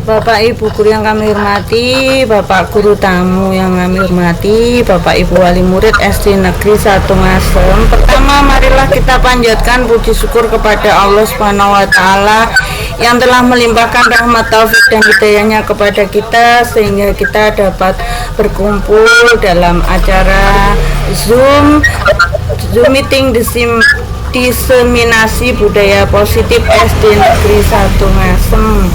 Bapak Ibu guru yang kami hormati, Bapak guru tamu yang kami hormati, Bapak Ibu wali murid SD Negeri 1 Ngasem. Pertama, marilah kita panjatkan puji syukur kepada Allah Subhanahu wa taala yang telah melimpahkan rahmat taufik dan hidayahnya kepada kita sehingga kita dapat berkumpul dalam acara Zoom meeting diseminasi budaya positif SD Negeri 1 Ngasem.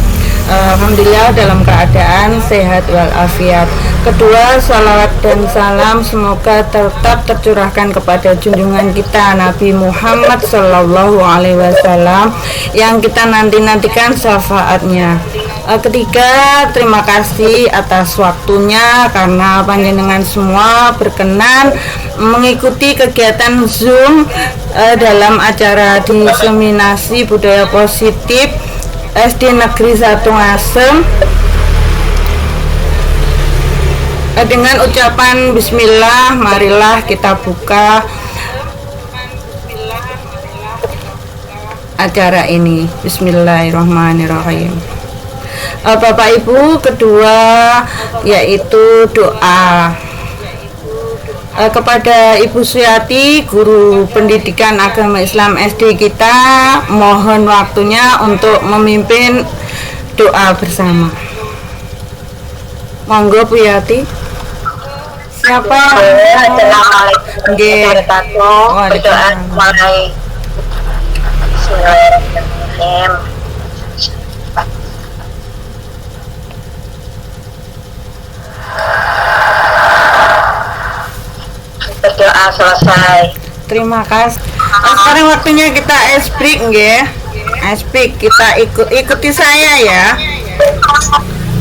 Alhamdulillah dalam keadaan sehat walafiat. Kedua, salawat dan salam semoga tetap tercurahkan kepada junjungan kita Nabi Muhammad Sallallahu Alaihi Wasallam yang kita nantikan syafaatnya. Ketiga, terima kasih atas waktunya karena panjenengan semua berkenan mengikuti kegiatan Zoom dalam acara diseminasi budaya positif SD Negeri 1 Ngasem dengan ucapan bismillah. Marilah kita buka acara ini. Bismillahirrahmanirrahim. Bapak Ibu, kedua yaitu doa kepada Ibu Suyati, guru pendidikan agama Islam SD kita. Mohon waktunya untuk memimpin doa bersama. Monggo Bu Yati. Siapa? Assalamualaikum warahmatullahi wabarakatuh. Berdoa mulai Bismillahirrahmanirrahim. Berdoa selesai. Terima kasih. Sekarang waktunya kita ice break nggih. Ice break, kita ikuti saya ya.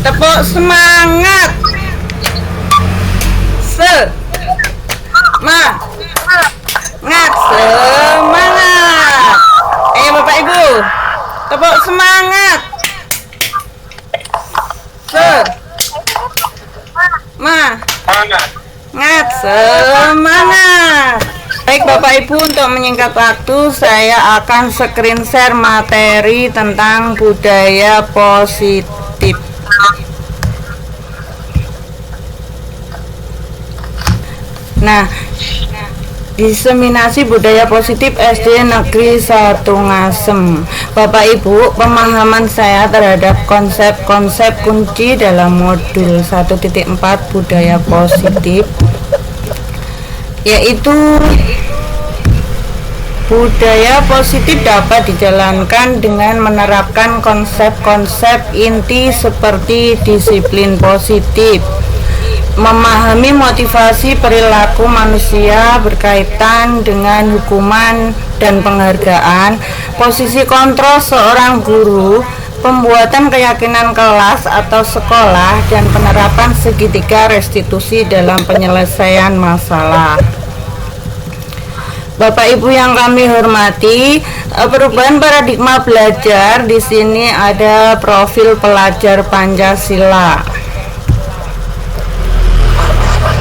Tepuk semangat. Semangat. Ayo Bapak Ibu. Tepuk semangat. Semangat. Baik Bapak Ibu, untuk menyingkat waktu saya akan screen share materi tentang budaya positif. Nah, diseminasi budaya positif SD Negeri 1 Ngasem. Bapak Ibu, pemahaman saya terhadap konsep-konsep kunci dalam modul 1.4 budaya positif yaitu budaya positif dapat dijalankan dengan menerapkan konsep-konsep inti seperti disiplin positif, memahami motivasi perilaku manusia berkaitan dengan hukuman dan penghargaan, posisi kontrol seorang guru, pembuatan keyakinan kelas atau sekolah, dan penerapan segitiga restitusi dalam penyelesaian masalah. Bapak Ibu yang kami hormati, perubahan paradigma belajar di sini ada profil pelajar Pancasila.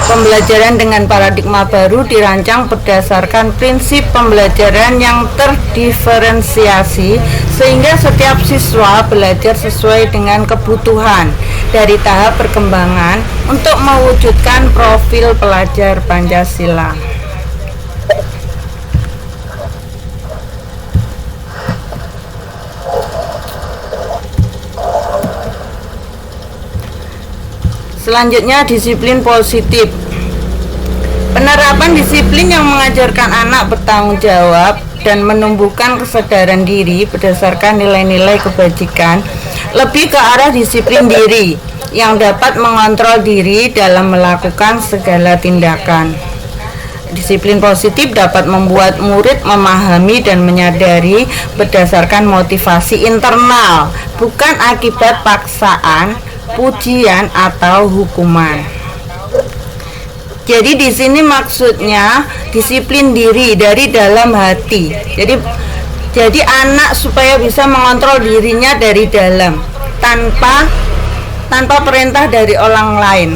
Pembelajaran dengan paradigma baru dirancang berdasarkan prinsip pembelajaran yang terdiferensiasi sehingga setiap siswa belajar sesuai dengan kebutuhan dari tahap perkembangan untuk mewujudkan profil pelajar Pancasila. Selanjutnya, disiplin positif. Penerapan disiplin yang mengajarkan anak bertanggung jawab dan menumbuhkan kesadaran diri berdasarkan nilai-nilai kebajikan lebih ke arah disiplin diri yang dapat mengontrol diri dalam melakukan segala tindakan. Disiplin positif dapat membuat murid memahami dan menyadari berdasarkan motivasi internal, bukan akibat paksaan, pujian atau hukuman. Jadi di sini maksudnya disiplin diri dari dalam hati. Jadi anak supaya bisa mengontrol dirinya dari dalam tanpa perintah dari orang lain.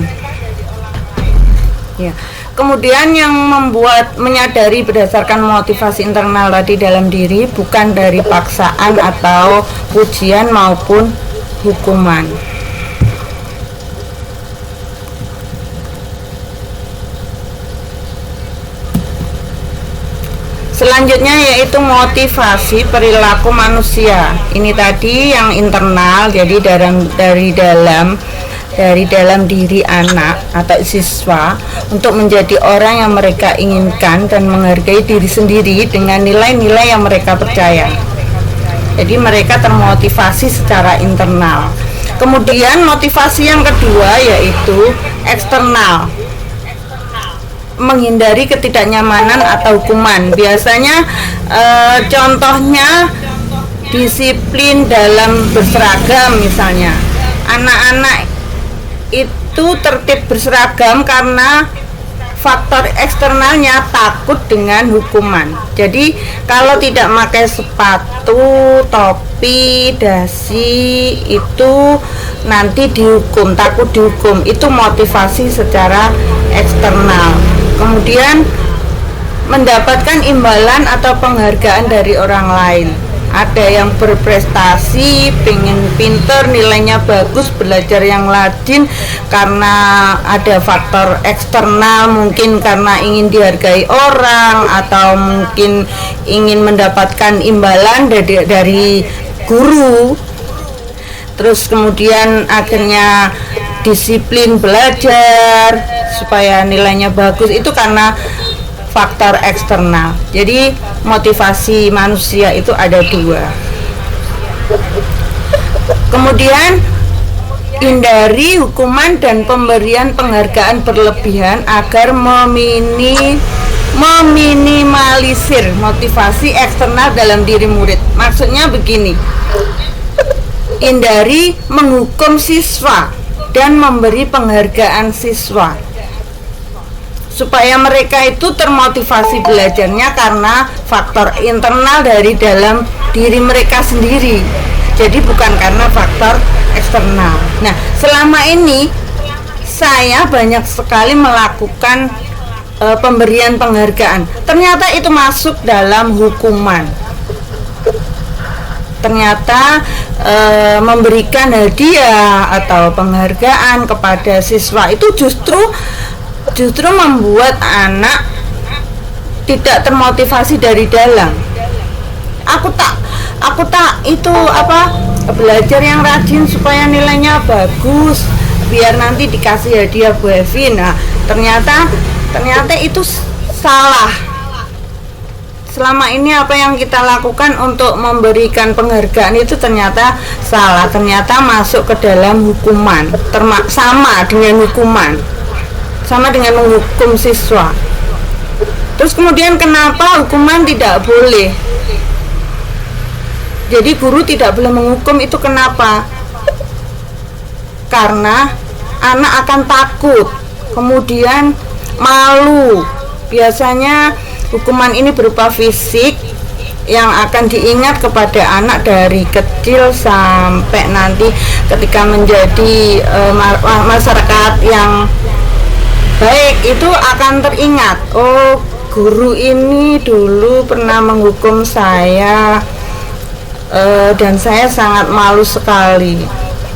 Ya. Kemudian yang membuat menyadari berdasarkan motivasi internal tadi dalam diri, bukan dari paksaan atau pujian maupun hukuman. Selanjutnya yaitu motivasi perilaku manusia. Ini tadi yang internal, jadi dari dalam diri anak atau siswa untuk menjadi orang yang mereka inginkan dan menghargai diri sendiri dengan nilai-nilai yang mereka percaya. Jadi mereka termotivasi secara internal. Kemudian motivasi yang kedua yaitu eksternal, menghindari ketidaknyamanan atau hukuman. Biasanya contohnya disiplin dalam berseragam misalnya. Anak-anak itu tertib berseragam karena faktor eksternalnya takut dengan hukuman. Jadi kalau tidak pakai sepatu, topi, dasi itu nanti dihukum, takut dihukum. Itu motivasi secara eksternal. Kemudian mendapatkan imbalan atau penghargaan dari orang lain. Ada yang berprestasi, pengen pinter, nilainya bagus, belajar yang rajin karena ada faktor eksternal, mungkin karena ingin dihargai orang atau mungkin ingin mendapatkan imbalan dari guru. Terus kemudian akhirnya disiplin belajar supaya nilainya bagus, itu karena faktor eksternal. Jadi motivasi manusia itu ada dua. Kemudian hindari hukuman dan pemberian penghargaan berlebihan agar meminimalisir motivasi eksternal dalam diri murid. Maksudnya begini, hindari menghukum siswa dan memberi penghargaan siswa supaya mereka itu termotivasi belajarnya karena faktor internal dari dalam diri mereka sendiri. Jadi bukan karena faktor eksternal. Nah, selama ini saya banyak sekali melakukan pemberian penghargaan. Ternyata itu masuk dalam hukuman. Ternyata memberikan hadiah atau penghargaan kepada siswa itu justru membuat anak tidak termotivasi dari dalam. Aku tak itu belajar yang rajin supaya nilainya bagus, biar nanti dikasih hadiah Bu Evi. Nah, ternyata itu salah. Selama ini apa yang kita lakukan untuk memberikan penghargaan itu ternyata salah, ternyata masuk ke dalam hukuman, sama dengan menghukum siswa. Terus kemudian kenapa hukuman tidak boleh? Jadi guru tidak boleh menghukum, itu kenapa? Karena anak akan takut, kemudian malu. Biasanya hukuman ini berupa fisik yang akan diingat kepada anak dari kecil sampai nanti ketika menjadi masyarakat yang baik, itu akan teringat. Oh, guru ini dulu pernah menghukum saya dan saya sangat malu sekali.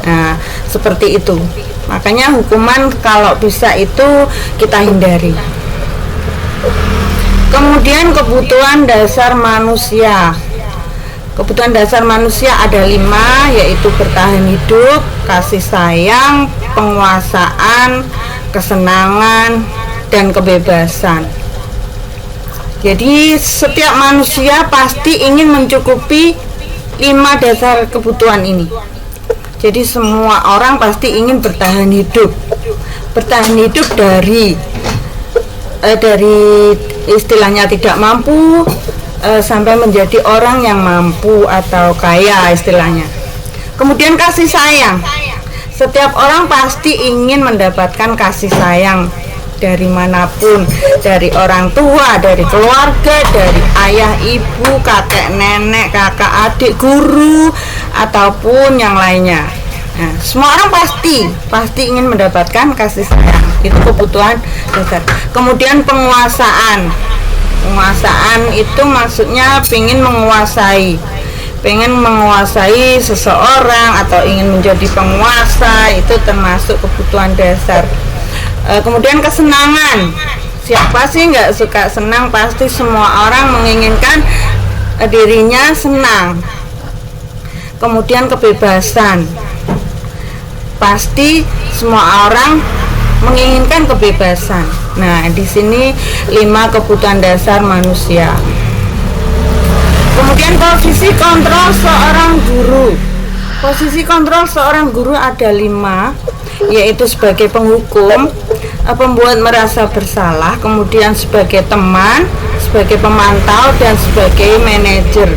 Nah, seperti itu. Makanya hukuman kalau bisa itu kita hindari. Kemudian kebutuhan dasar manusia. Kebutuhan dasar manusia ada 5, yaitu bertahan hidup, kasih sayang, penguasaan, kesenangan, dan kebebasan. Jadi setiap manusia pasti ingin mencukupi 5 dasar kebutuhan ini. Jadi semua orang pasti ingin bertahan hidup. Bertahan hidup dari istilahnya tidak mampu sampai menjadi orang yang mampu atau kaya istilahnya. Kemudian kasih sayang. Setiap orang pasti ingin mendapatkan kasih sayang dari manapun, dari orang tua, dari keluarga, dari ayah, ibu, kakek, nenek, kakak, adik, guru, ataupun yang lainnya. Nah, semua orang pasti ingin mendapatkan kasih sayang, itu kebutuhan dasar. Kemudian penguasaan itu maksudnya pengen menguasai seseorang atau ingin menjadi penguasa, itu termasuk kebutuhan dasar. Kemudian kesenangan, siapa sih nggak suka senang? Pasti semua orang menginginkan dirinya senang. Kemudian kebebasan, pasti semua orang menginginkan kebebasan. Nah, di sini 5 kebutuhan dasar manusia. Kemudian posisi kontrol seorang guru ada 5, yaitu sebagai penghukum, pembuat merasa bersalah, kemudian sebagai teman, sebagai pemantau, dan sebagai manajer.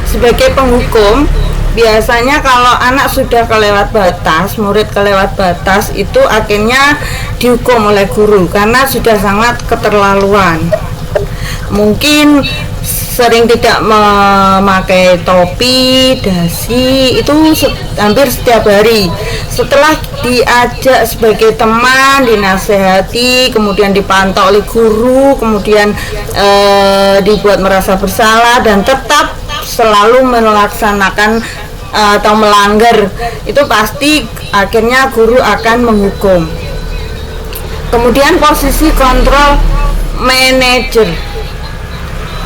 Sebagai penghukum, biasanya kalau anak sudah kelewat batas, murid kelewat batas, itu akhirnya dihukum oleh guru karena sudah sangat keterlaluan. Mungkin sering tidak memakai topi, dasi, itu hampir setiap hari. Setelah diajak sebagai teman, dinasehati, kemudian dipantau oleh guru, kemudian dibuat merasa bersalah dan tetap selalu melaksanakan atau melanggar, itu pasti akhirnya guru akan menghukum. Kemudian posisi kontrol manajer.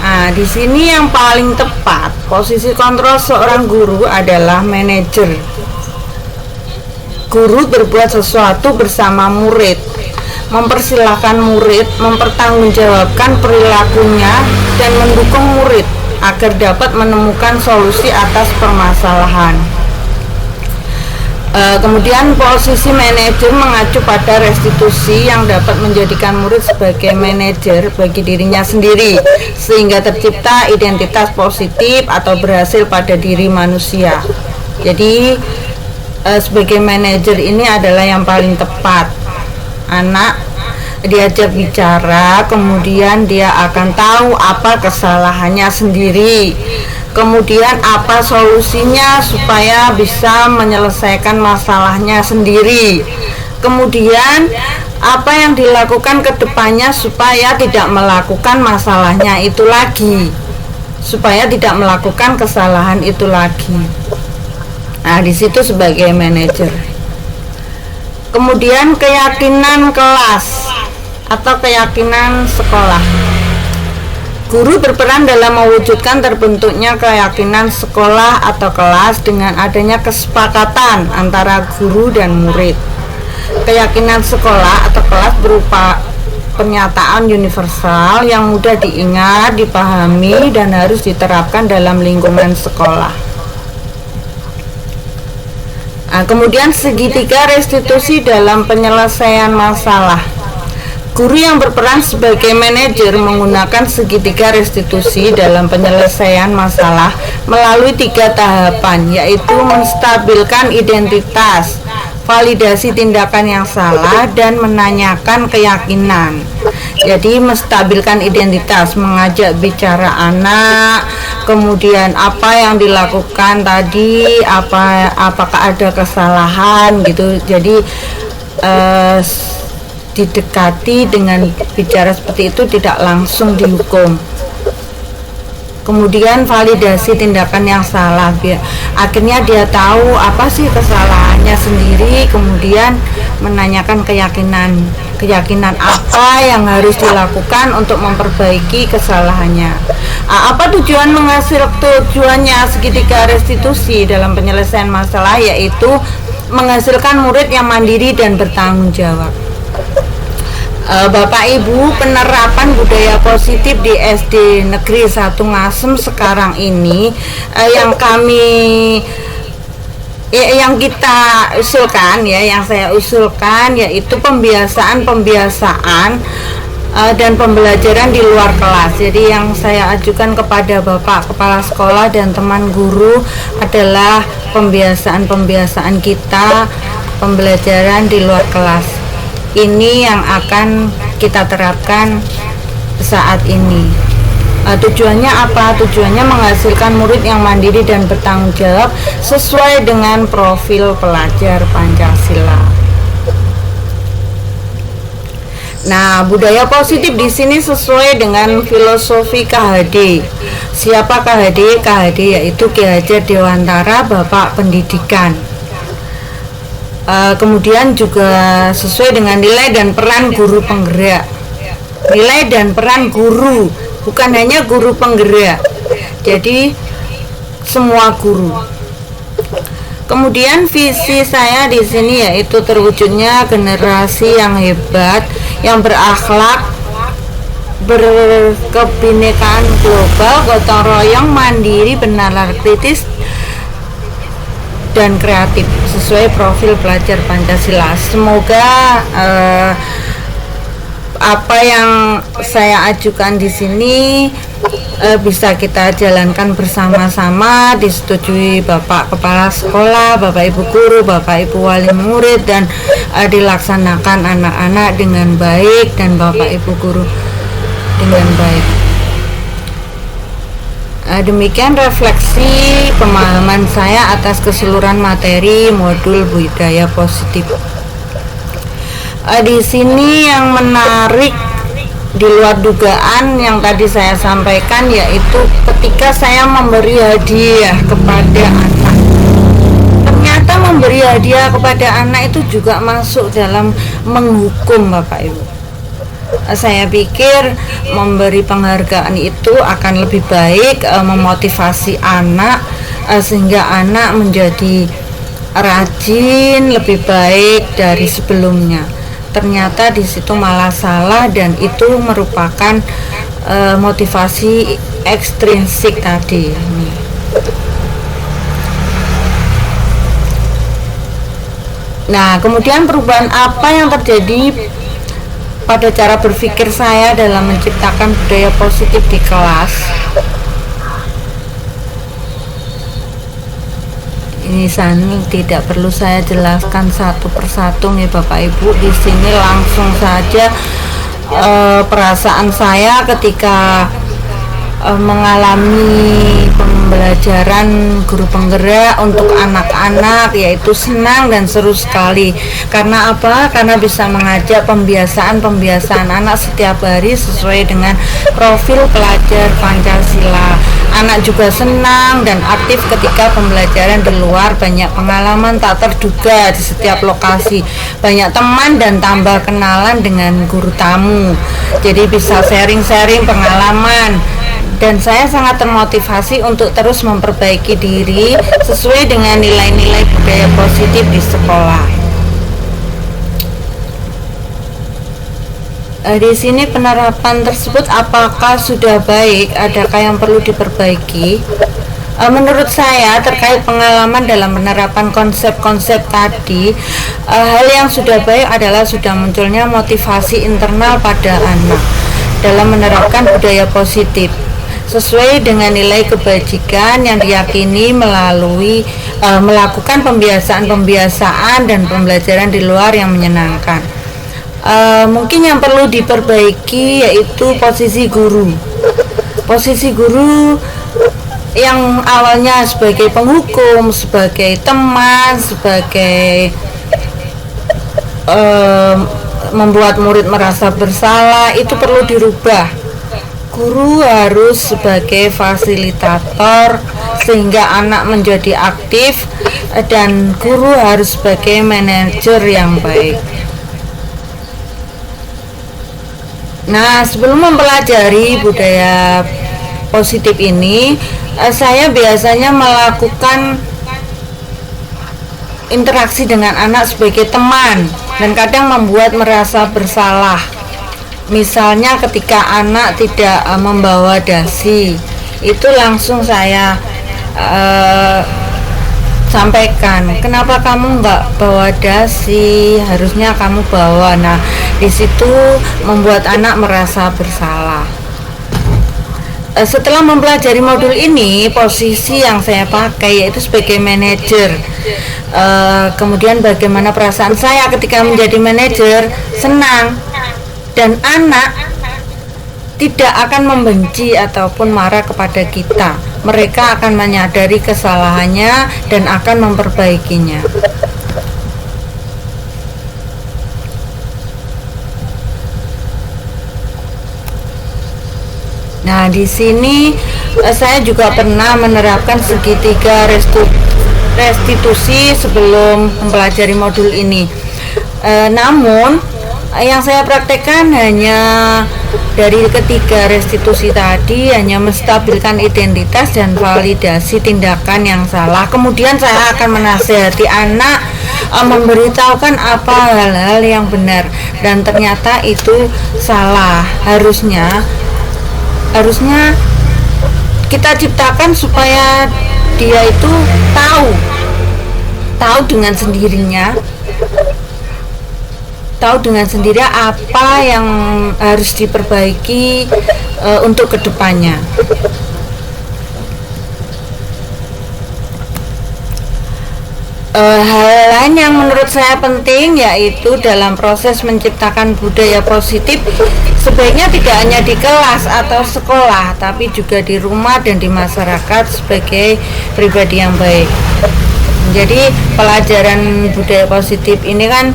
Nah, di sini yang paling tepat posisi kontrol seorang guru adalah manajer. Guru berbuat sesuatu bersama murid, mempersilahkan murid mempertanggungjawabkan perilakunya dan mendukung murid agar dapat menemukan solusi atas permasalahan. Kemudian posisi manajer mengacu pada restitusi yang dapat menjadikan murid sebagai manajer bagi dirinya sendiri, sehingga tercipta identitas positif atau berhasil pada diri manusia. Jadi sebagai manajer ini adalah yang paling tepat. Anak diajak bicara, kemudian dia akan tahu apa kesalahannya sendiri, kemudian apa solusinya supaya bisa menyelesaikan masalahnya sendiri, kemudian apa yang dilakukan ke depannya supaya tidak melakukan masalahnya itu lagi, supaya tidak melakukan kesalahan itu lagi. Nah, di situ sebagai manajer. Kemudian keyakinan kelas atau keyakinan sekolah. Guru berperan dalam mewujudkan terbentuknya keyakinan sekolah atau kelas dengan adanya kesepakatan antara guru dan murid. Keyakinan sekolah atau kelas berupa pernyataan universal yang mudah diingat, dipahami, dan harus diterapkan dalam lingkungan sekolah. Nah, kemudian segitiga restitusi dalam penyelesaian masalah. Guru yang berperan sebagai manajer menggunakan segitiga restitusi dalam penyelesaian masalah melalui 3 tahapan, yaitu menstabilkan identitas, validasi tindakan yang salah, dan menanyakan keyakinan. Jadi menstabilkan identitas, mengajak bicara anak, kemudian apa yang dilakukan tadi, apakah ada kesalahan gitu. Jadi didekati dengan bicara seperti itu, tidak langsung dihukum. Kemudian validasi tindakan yang salah, akhirnya dia tahu apa sih kesalahannya sendiri, kemudian menanyakan keyakinan apa yang harus dilakukan untuk memperbaiki kesalahannya. Apa tujuannya segitiga restitusi dalam penyelesaian masalah, yaitu menghasilkan murid yang mandiri dan bertanggung jawab. Bapak Ibu, penerapan budaya positif di SD Negeri 1 Ngasem sekarang ini yang kita usulkan ya, yang saya usulkan, yaitu pembiasaan dan pembelajaran di luar kelas. Jadi yang saya ajukan kepada Bapak Kepala Sekolah dan teman guru adalah pembiasaan kita, pembelajaran di luar kelas. Ini yang akan kita terapkan saat ini. Tujuannya apa? Tujuannya menghasilkan murid yang mandiri dan bertanggung jawab sesuai dengan profil pelajar Pancasila. Nah, budaya positif di sini sesuai dengan filosofi KHD. Siapa KHD? KHD yaitu Ki Hajar Dewantara, Bapak Pendidikan. Kemudian juga sesuai dengan nilai dan peran guru penggerak. Nilai dan peran guru, bukan hanya guru penggerak. Jadi semua guru. Kemudian visi saya di sini yaitu terwujudnya generasi yang hebat, yang berakhlak, berkebinekaan global, gotong royong, mandiri, bernalar kritis, dan kreatif sesuai profil pelajar Pancasila. Semoga apa yang saya ajukan di sini bisa kita jalankan bersama-sama, disetujui Bapak Kepala Sekolah, Bapak Ibu Guru, Bapak Ibu Wali Murid, dan dilaksanakan anak-anak dengan baik dan Bapak Ibu Guru dengan baik. Demikian refleksi pemahaman saya atas keseluruhan materi modul budaya positif. Di sini yang menarik di luar dugaan yang tadi saya sampaikan yaitu ketika saya memberi hadiah kepada anak. Ternyata memberi hadiah kepada anak itu juga masuk dalam menghukum, Bapak Ibu. Saya pikir memberi penghargaan itu akan lebih baik memotivasi anak sehingga anak menjadi rajin lebih baik dari sebelumnya. Ternyata di situ malah salah dan itu merupakan motivasi ekstrinsik tadi. Nah, kemudian perubahan apa yang terjadi pada cara berpikir saya dalam menciptakan budaya positif di kelas? Ini tidak perlu saya jelaskan satu persatu nih Bapak Ibu. Di sini langsung saja perasaan saya ketika mengalami pembelajaran guru penggerak untuk anak-anak, yaitu senang dan seru sekali. Karena apa? Karena bisa mengajak pembiasaan anak setiap hari sesuai dengan profil pelajar Pancasila. Anak juga senang dan aktif ketika pembelajaran di luar, banyak pengalaman tak terduga di setiap lokasi, banyak teman dan tambah kenalan dengan guru tamu. Jadi bisa sharing-sharing pengalaman. Dan saya sangat termotivasi untuk terus memperbaiki diri sesuai dengan nilai-nilai budaya positif di sekolah. Di sini penerapan tersebut apakah sudah baik? Adakah yang perlu diperbaiki? Menurut saya terkait pengalaman dalam penerapan konsep-konsep tadi, hal yang sudah baik adalah sudah munculnya motivasi internal pada anak dalam menerapkan budaya positif sesuai dengan nilai kebajikan yang diyakini melalui melakukan pembiasaan dan pembelajaran di luar yang menyenangkan. Mungkin yang perlu diperbaiki yaitu posisi guru. Posisi guru yang awalnya sebagai penghukum, sebagai teman, sebagai membuat murid merasa bersalah, itu perlu dirubah. Guru harus sebagai fasilitator sehingga anak menjadi aktif, dan guru harus sebagai manajer yang baik. Nah, sebelum mempelajari budaya positif ini, saya biasanya melakukan interaksi dengan anak sebagai teman dan kadang membuat merasa bersalah. Misalnya ketika anak tidak membawa dasi, itu langsung saya sampaikan, kenapa kamu nggak bawa dasi, harusnya kamu bawa. Nah, di situ membuat anak merasa bersalah. Setelah mempelajari modul ini, posisi yang saya pakai yaitu sebagai manajer. Kemudian bagaimana perasaan saya ketika menjadi manajer? Senang. Dan anak tidak akan membenci ataupun marah kepada kita. Mereka akan menyadari kesalahannya dan akan memperbaikinya. Nah, di sini saya juga pernah menerapkan segitiga restitusi sebelum mempelajari modul ini. Namun yang saya praktekkan hanya dari ketiga restitusi tadi, hanya menstabilkan identitas dan validasi tindakan yang salah. Kemudian saya akan menasihati anak, memberitahukan apa hal-hal yang benar dan ternyata itu salah. Harusnya kita ciptakan supaya dia itu tahu dengan sendirinya, apa yang harus diperbaiki untuk kedepannya. Hal lain yang menurut saya penting yaitu dalam proses menciptakan budaya positif, sebaiknya tidak hanya di kelas atau sekolah, tapi juga di rumah dan di masyarakat sebagai pribadi yang baik. Jadi pelajaran budaya positif ini kan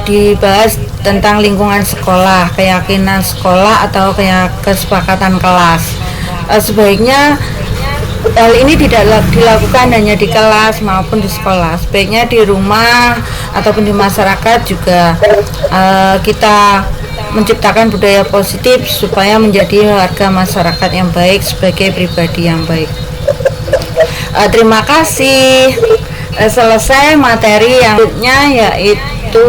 dibahas tentang lingkungan sekolah, keyakinan sekolah atau kesepakatan kelas. Sebaiknya hal ini tidak dilakukan hanya di kelas maupun di sekolah. Sebaiknya di rumah ataupun di masyarakat juga kita menciptakan budaya positif supaya menjadi warga masyarakat yang baik sebagai pribadi yang baik. Terima kasih. Selesai materi yang selanjutnya yaitu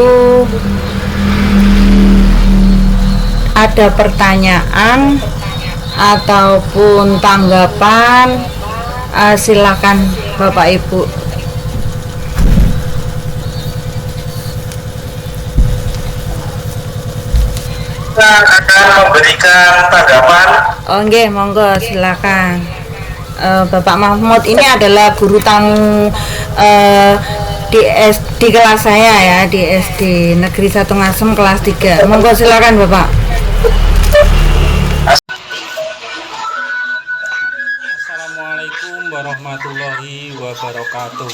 ada pertanyaan ataupun tanggapan. Silakan Bapak Ibu. Kita akan memberikan tanggapan. Nggih, monggo silakan. Bapak Mahmud ini adalah guru tamu di kelas saya ya, di SD Negeri 1 Ngasem kelas 3. Monggo silakan Bapak. Assalamualaikum warahmatullahi wabarakatuh.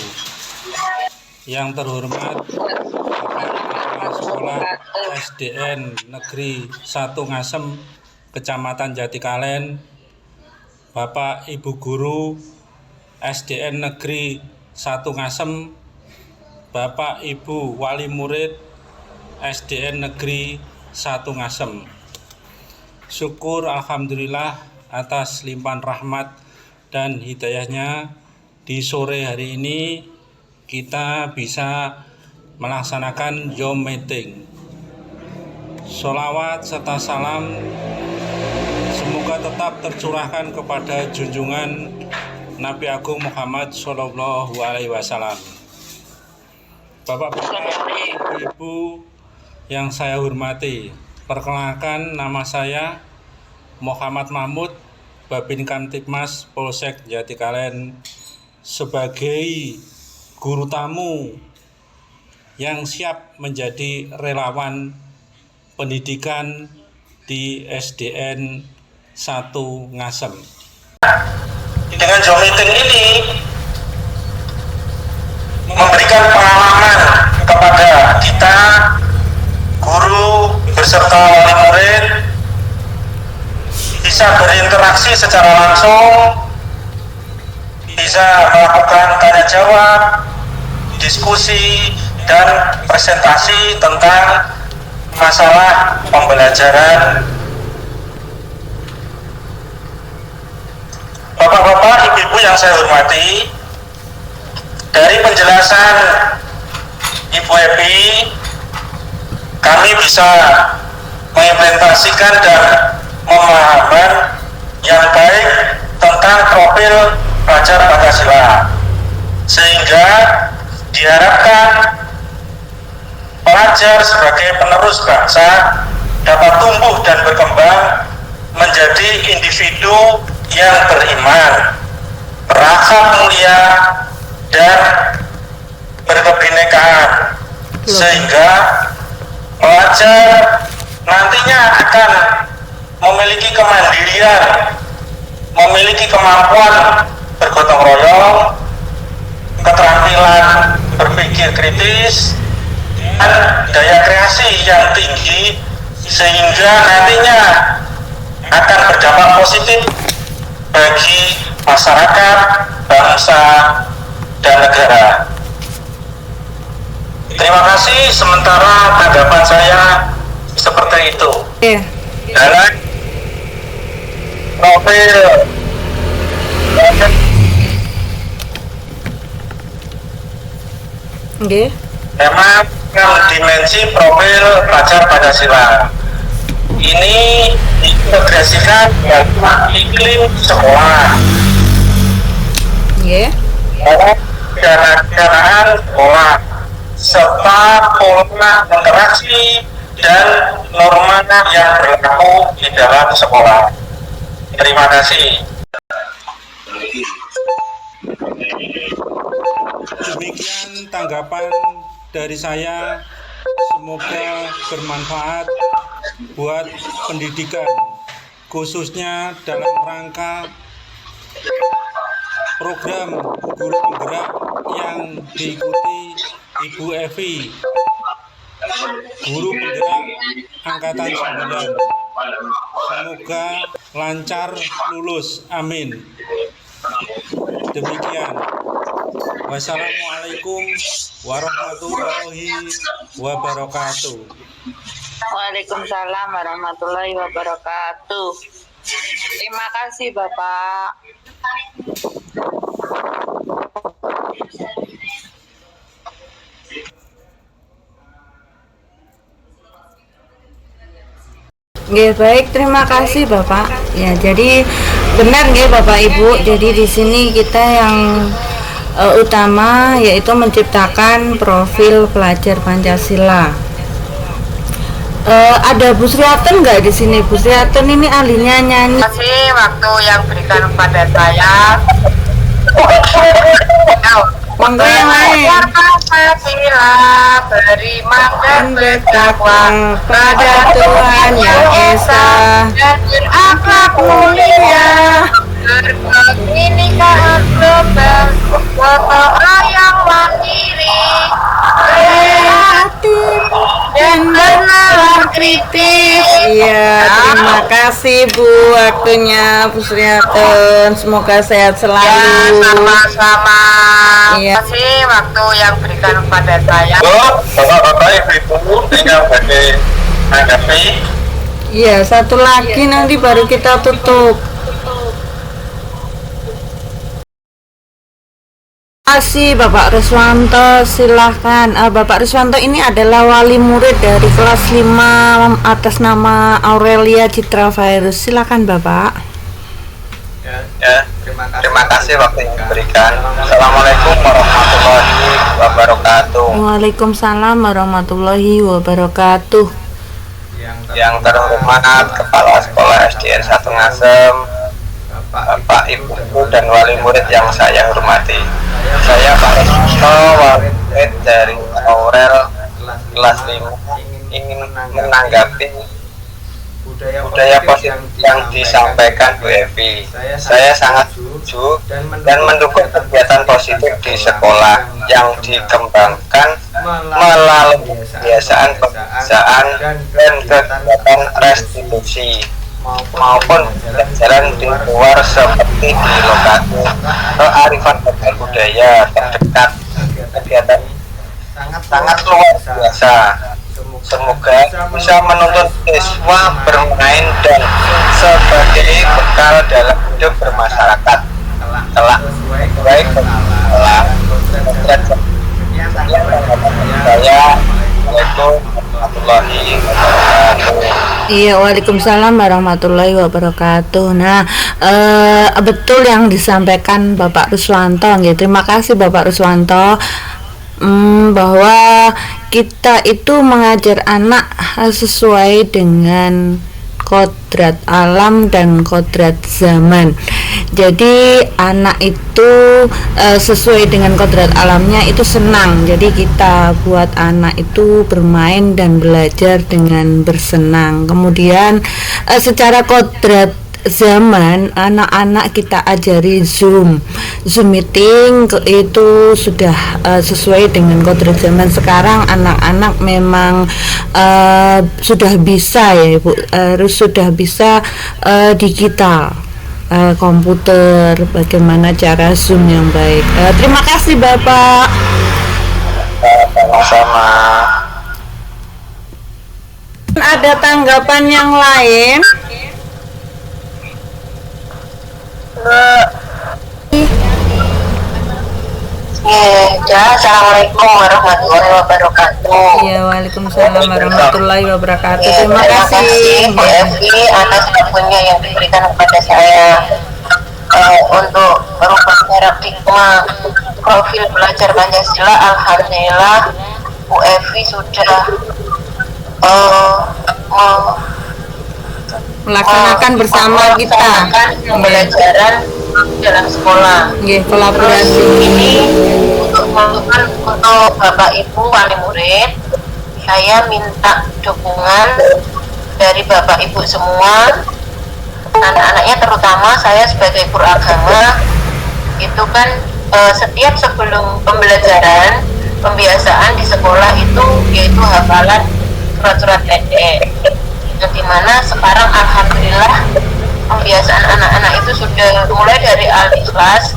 Yang terhormat Bapak Kepala Sekolah SDN Negeri 1 Ngasem, Kecamatan Jatikalen, Bapak Ibu Guru SDN Negeri 1 Ngasem, Bapak Ibu Wali Murid SDN Negeri 1 Ngasem. Syukur alhamdulillah atas limpahan rahmat dan hidayahnya, di sore hari ini kita bisa melaksanakan Zoom meeting. Sholawat serta salam semoga tetap tercurahkan kepada junjungan Nabi Agung Muhammad Sallallahu Alaihi Wasallam. Bapak-bapak, ibu-ibu yang saya hormati, perkenalkan nama saya Muhammad Mahmud, Babin Kamtibmas Polsek Jatikalen, sebagai guru tamu yang siap menjadi relawan pendidikan di SDN 1 Ngasem. Dengan Zoom meeting ini memberikan pengalaman kepada kita, guru beserta wali murid, bisa berinteraksi secara langsung, bisa melakukan tanya jawab, diskusi, dan presentasi tentang masalah pembelajaran. Bapak-bapak, ibu-ibu yang saya hormati, dari penjelasan Ibu Epi, kami bisa mengimplementasikan dan pemahaman yang baik tentang profil pelajar Pancasila, sehingga diharapkan pelajar sebagai penerus bangsa dapat tumbuh dan berkembang menjadi individu yang beriman, berakhlak mulia, dan berkebinekaan, sehingga pelajar nantinya akan memiliki kemandirian, memiliki kemampuan bergotong royong, keterampilan berpikir kritis, dan daya kreasi yang tinggi sehingga nantinya akan berdampak positif bagi masyarakat, bangsa, dan negara. Terima kasih, sementara tanggapan saya seperti itu. Dalam profil tema dimensi profil pelajar Pancasila ini diintegrasikan dalam iklim sekolah, keadaan sekolah, serta pola interaksi dan norma yang berlaku di dalam sekolah. Terima kasih. Demikian tanggapan dari saya, semoga bermanfaat buat pendidikan, khususnya dalam rangka program guru penggerak yang diikuti Ibu Evi, guru penggerak angkatan 9. Semoga lancar lulus, amin. Demikian. Wassalamualaikum warahmatullahi wabarakatuh. Waalaikumsalam warahmatullahi wabarakatuh. Terima kasih Bapak. Nggih, baik, terima kasih Bapak. Ya, jadi benar nggih Bapak Ibu. Jadi di sini kita yang utama yaitu menciptakan profil pelajar Pancasila. Ada Bu Sriatun nggak di sini? Bu Sriatun ini ahlinya nyanyi. Terima kasih waktu yang berikan kepada saya. Monggo yang lain. Pancasila beri makan bertakwa Pada Tuhan yang Esa dan berakhlak mulia, berkebinekaan global, orang yang mandiri, kreatif dan bernalar kritis. Iya, terima kasih Bu waktunya Bu Sriatun. Semoga sehat selalu. Ya, sama-sama. Iya. Terima kasih waktu yang berikan kepada saya. Bapak-bapak, ibu-ibu, tinggal bagi anggapi. Iya, satu lagi nanti baru kita tutup. Terima kasih Bapak Ruswanto, silahkan. Bapak Ruswanto ini adalah wali murid dari kelas 5 atas nama Aurelia Citra Virus. Silahkan Bapak. Ya, terima kasih waktu yang diberikan. Assalamualaikum warahmatullahi wabarakatuh. Waalaikumsalam warahmatullahi wabarakatuh. Yang terhormat Kepala Sekolah SDN 1 Ngasem, Bapak, Ibu, dan wali murid yang saya hormati. Saya Pak Ruswanto, wali murid dari Aurel kelas 5, ingin menanggapi budaya positif yang disampaikan Bu Evi. Saya sangat setuju dan mendukung kegiatan positif di sekolah yang dikembangkan melalui kebiasaan pembelajaran dan kegiatan restitusi maupun pelajaran di luar seperti di lokasi kearifan lokal budaya terdekat. Kegiatan sangat luar biasa. Semoga bisa menuntun siswa bermain dan sebagai bekal dalam hidup bermasyarakat kelak baik kelak. Saya warahmatullahi wabarakatuh. Iya, waalaikumsalam warahmatullahi wabarakatuh. Nah, betul yang disampaikan Bapak Ruswanto. Terima kasih Bapak Ruswanto. Bahwa kita itu mengajar anak sesuai dengan kodrat alam dan kodrat zaman. Jadi anak itu sesuai dengan kodrat alamnya itu senang. Jadi kita buat anak itu bermain dan belajar dengan bersenang. Kemudian secara kodrat zaman, anak-anak kita ajari Zoom meeting itu sudah sesuai dengan kodrat zaman. Sekarang anak-anak memang sudah bisa ya Ibu, harus sudah bisa digital, komputer, bagaimana cara Zoom yang baik. Terima kasih Bapak. Sama-sama. Ada tanggapan yang lain? Ya, assalamualaikum warahmatullahi wabarakatuh. Ya, waalaikumsalam warahmatullahi wabarakatuh. Terima kasih Bu Evi atas waktunya yang diberikan kepada saya untuk merubah paradigma profil belajar Pancasila. Alhamdulillah Bu Evi sudah melaksanakan bersama kita pembelajaran dalam sekolah. Kolaborasi Ini untuk Bapak Ibu wali murid, saya minta dukungan dari Bapak Ibu semua, anak-anaknya terutama. Saya sebagai guru agama itu kan setiap sebelum pembelajaran pembiasaan di sekolah itu yaitu hafalan surat-surat pendek, yang dimana sekarang alhamdulillah pembiasaan anak-anak itu sudah mulai dari Al-Ikhlas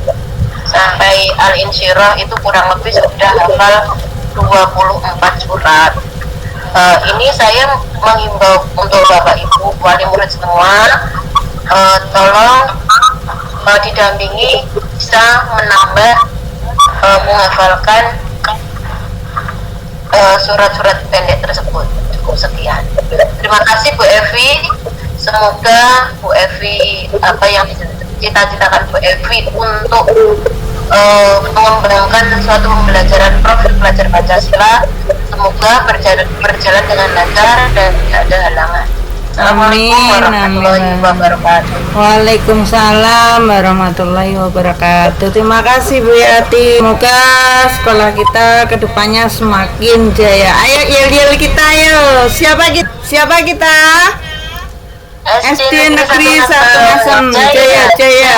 sampai Al-Insyirah itu kurang lebih sudah hafal 24 surat. Ini saya menghimbau untuk Bapak Ibu wali murid semua, tolong didampingi bisa menambah menghafalkan surat-surat pendek tersebut. Cukup sekian. Terima kasih Bu Evi. Semoga Bu Evi apa yang cita-citakan Bu Evi untuk mengembangkan suatu pembelajaran profil belajar Pancasila, semoga berjalan dengan lancar dan tidak ada halangan. Assalamualaikum warahmatullahi wabarakatuh. Waalaikumsalam warahmatullahi wabarakatuh. Terima kasih Bu Yati. Semoga sekolah kita kedepannya semakin jaya. Ayo yel-yel kita ayo. Siapa kita? SD Negeri 1 Ngasem Jaya.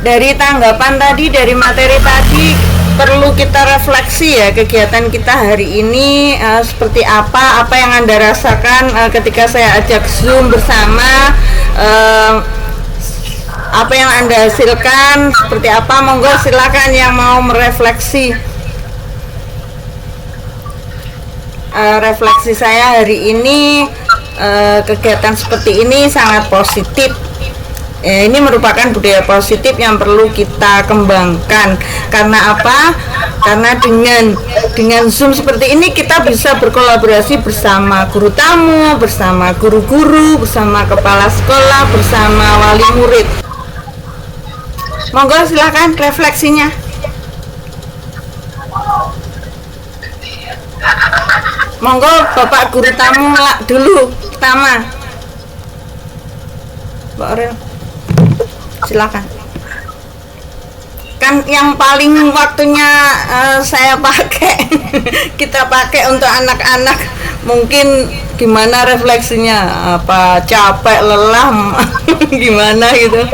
Dari tanggapan tadi, dari materi tadi, perlu kita refleksi ya kegiatan kita hari ini seperti apa yang Anda rasakan ketika saya ajak Zoom bersama, apa yang Anda hasilkan seperti apa. Monggo silakan yang mau merefleksi. Refleksi saya hari ini, kegiatan seperti ini sangat positif. Ini merupakan budaya positif yang perlu kita kembangkan. Karena apa? Karena dengan Zoom seperti ini kita bisa berkolaborasi bersama guru tamu, bersama guru-guru, bersama kepala sekolah, bersama wali murid. Monggo silakan refleksinya. Monggo Bapak guru tamu dulu pertama. Mbak Aurel, silakan. Kan yang paling waktunya saya pakai kita pakai untuk anak-anak, mungkin gimana refleksinya, apa capek, lelah, gimana gitu.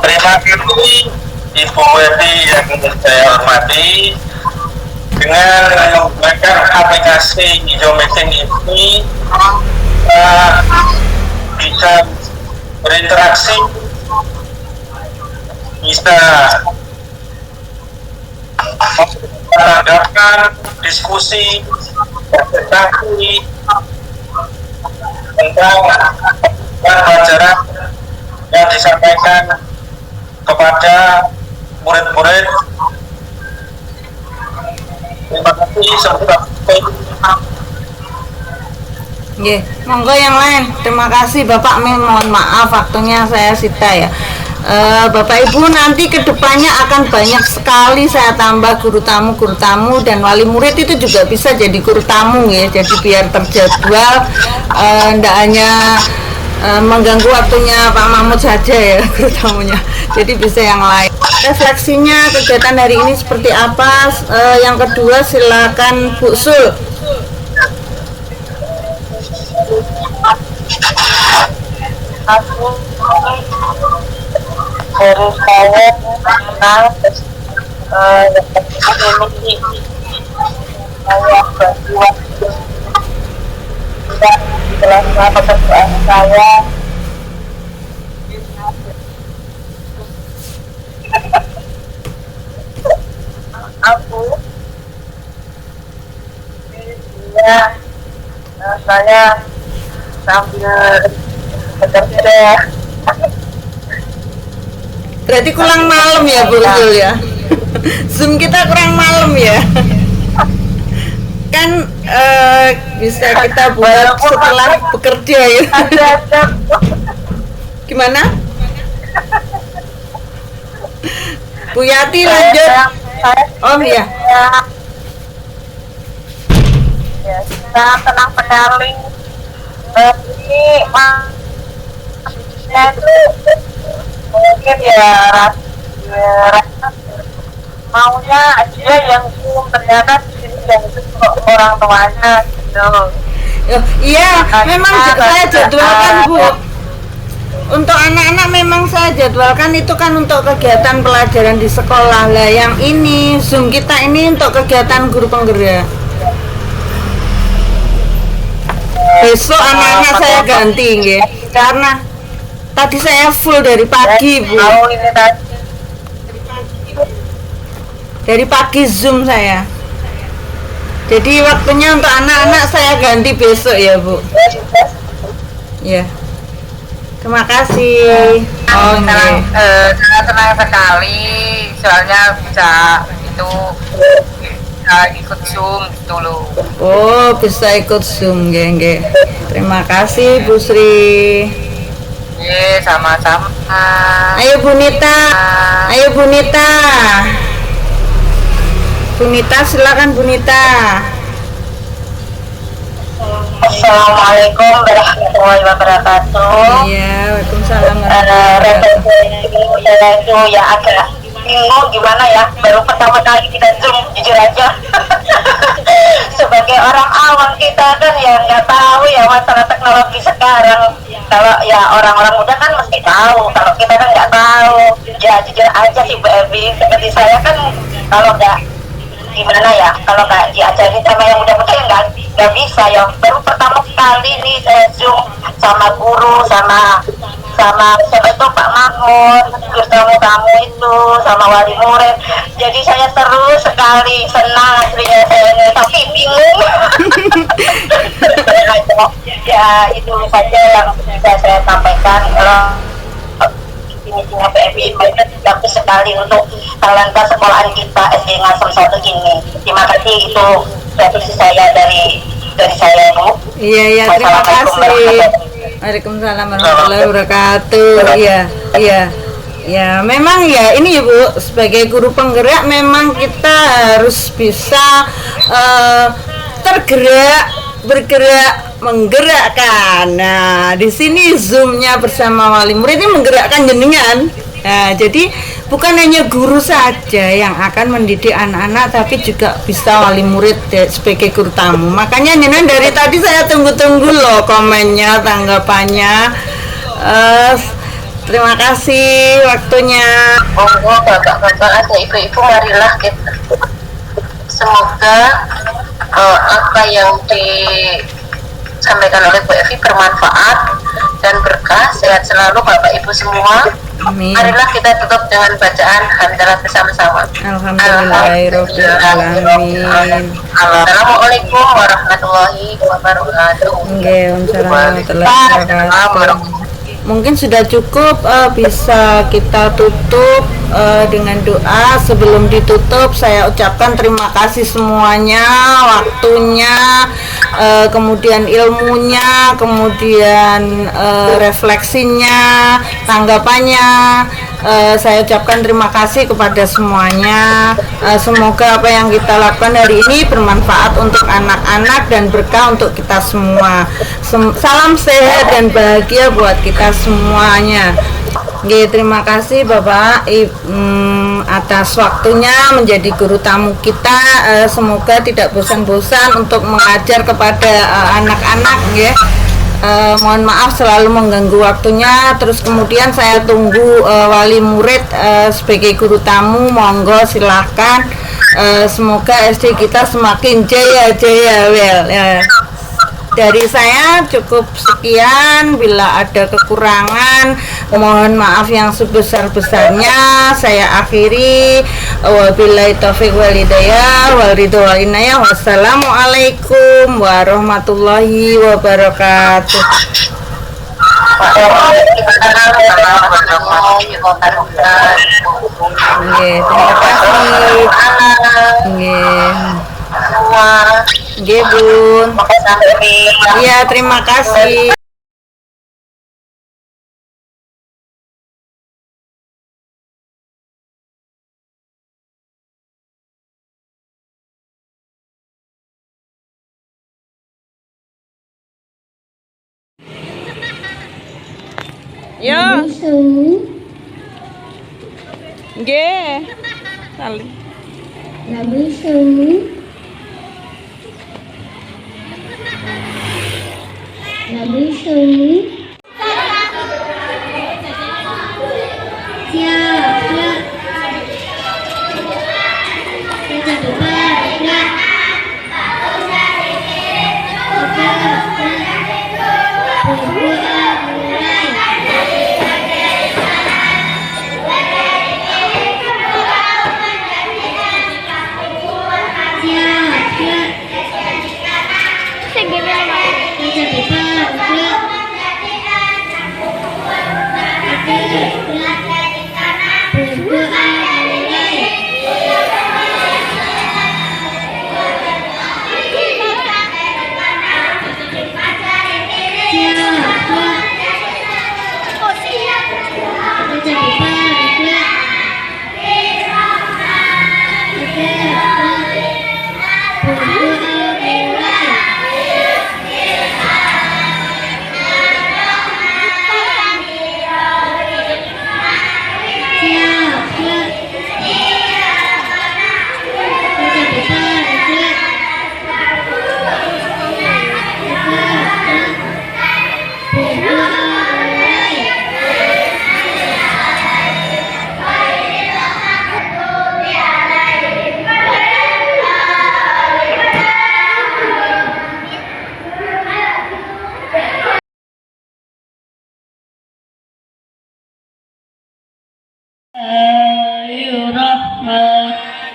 Terima kasih Ibu Evi yang saya hormati. Dengan menggunakan aplikasi Zoom Meeting ini bisa berinteraksi, bisa mengadakan diskusi, presentasi tentang pelajaran yang disampaikan kepada murid-murid. Terima kasih sampai. Monggo yang lain. Terima kasih Bapak. Mohon maaf waktunya saya sita ya. Bapak Ibu, nanti kedepannya akan banyak sekali saya tambah guru tamu dan wali murid itu juga bisa jadi guru tamu ya. Jadi biar terjadwal, tidak hanya mengganggu waktunya Pak Mahmud saja ya guru tamunya. Jadi bisa yang lain. Refleksinya kegiatan hari ini seperti apa? Yang kedua silakan Bu Sul. Aku dari saya mengenal ini saya bagi waktu dan jelaskan pekerjaan saya aku ya saya sambil bekerja. Berarti kurang malam ya Bu Sul ya. Zoom kita kurang malam ya. Kan bisa kita buat setelah bekerja ya. Gimana? Bu Yati lanjut. Oh iya. Ya, kita tenang sekali. Ini maksudnya itu mungkin ya maunya dia yang Zoom, ternyata di sini yang itu orang tuanya gitu. Iya, memang saya jadwalkan Bu. Untuk anak-anak memang saya jadwalkan itu kan untuk kegiatan pelajaran di sekolah lah. Yang ini Zoom kita ini untuk kegiatan guru penggerak. Besok anak-anak saya ganti nggih. Karena tadi saya full dari pagi Bu. Tahu ini tadi. Dari pagi Zoom saya. Jadi waktunya untuk anak-anak saya ganti besok ya Bu. Ya. Terima kasih. Oh, Sangat senang sekali, soalnya bisa itu bisa ikut Zoom gitu loh. Oh, bisa ikut Zoom, nggih. Terima kasih Bu Sri. Iya, sama-sama. Ayo Bu Nita. Ayo Bu Nita. Bu Nita, silakan Bu Nita. Assalamualaikum warahmatullahi wabarakatuh. Iya, Waalaikumsalam warahmatullahi wabarakatuh. Saya itu ya agak bingung gimana ya, baru pertama kali kita Zoom, jujur aja. Sebagai orang awam kita kan ya nggak tahu ya masalah teknologi sekarang. Kalau ya orang-orang muda kan mesti tahu, kalau kita kan nggak tahu. Ya jujur aja sih Bu Evi, seperti saya kan kalau nggak gimana ya, kalau nggak diajarin sama yang muda-muda ya nggak bisa ya. Baru pertama kali nih saya Zoom sama guru, sama siapa itu Pak Mahmud, terus tamu-tamu itu sama wali murid. Jadi saya seru sekali, senang aslinya saya ini, tapi bingung. Ya itu saja yang bisa saya sampaikan. Ini PFI bagus sekali untuk talenta sekolahan kita SD Ngasem 1 ini. Terima kasih, itu reaksi saya dari saya Bu. Iya, terima kasih. Waalaikumsalam warahmatullahi wabarakatuh. Iya. Ya, memang ya ini Bu, sebagai guru penggerak memang kita harus bisa bergerak, menggerakkan. Nah, di sini Zoom-nya bersama wali murid ini menggerakkan jenengan. Nah, jadi bukan hanya guru saja yang akan mendidik anak-anak, tapi juga bisa wali murid sebagai guru tamu. Makanya jenengan dari tadi saya tunggu-tunggu loh komennya, tanggapannya. Terima kasih waktunya. Monggo bapak-bapak atau ibu-ibu, marilah kita semoga apa yang disampaikan oleh Bu Evi bermanfaat dan berkah. Sehat selalu Bapak Ibu semua. Amin. Marilah kita tutup dengan bacaan hamdalah bersama-sama. Alhamdulillahirobbilalamin. Assalamualaikum warahmatullahi wabarakatuh. Mungkin sudah cukup, bisa kita tutup dengan doa. Sebelum ditutup saya ucapkan terima kasih semuanya, waktunya, kemudian ilmunya, kemudian refleksinya, tanggapannya. Saya ucapkan terima kasih kepada semuanya. Semoga apa yang kita lakukan hari ini bermanfaat untuk anak-anak dan berkah untuk kita semua. Salam sehat dan bahagia buat kita semuanya. Oke, terima kasih Bapak atas waktunya menjadi guru tamu kita. Semoga tidak bosan-bosan untuk mengajar kepada anak-anak ya. Mohon maaf selalu mengganggu waktunya. Terus kemudian saya tunggu wali murid sebagai guru tamu, monggo silahkan. Semoga SD kita semakin jaya well ya. Dari saya cukup sekian. Bila ada kekurangan mohon maaf yang sebesar-besarnya. Saya akhiri. Wabillahi taufiq wal hidayah wal ridho wal inayah. Wassalamualaikum warahmatullahi wabarakatuh. Nggih, terima kasih. Nggih. Nggih, Bun. Iya, terima kasih. Yo. Nggih. Saling.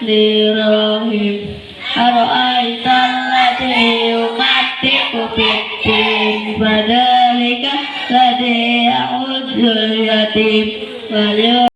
Bismillahirrahmanirrahim. Ara'aital ladzi yumatiku biddin fadzalika ladzi ya'udul yatim wal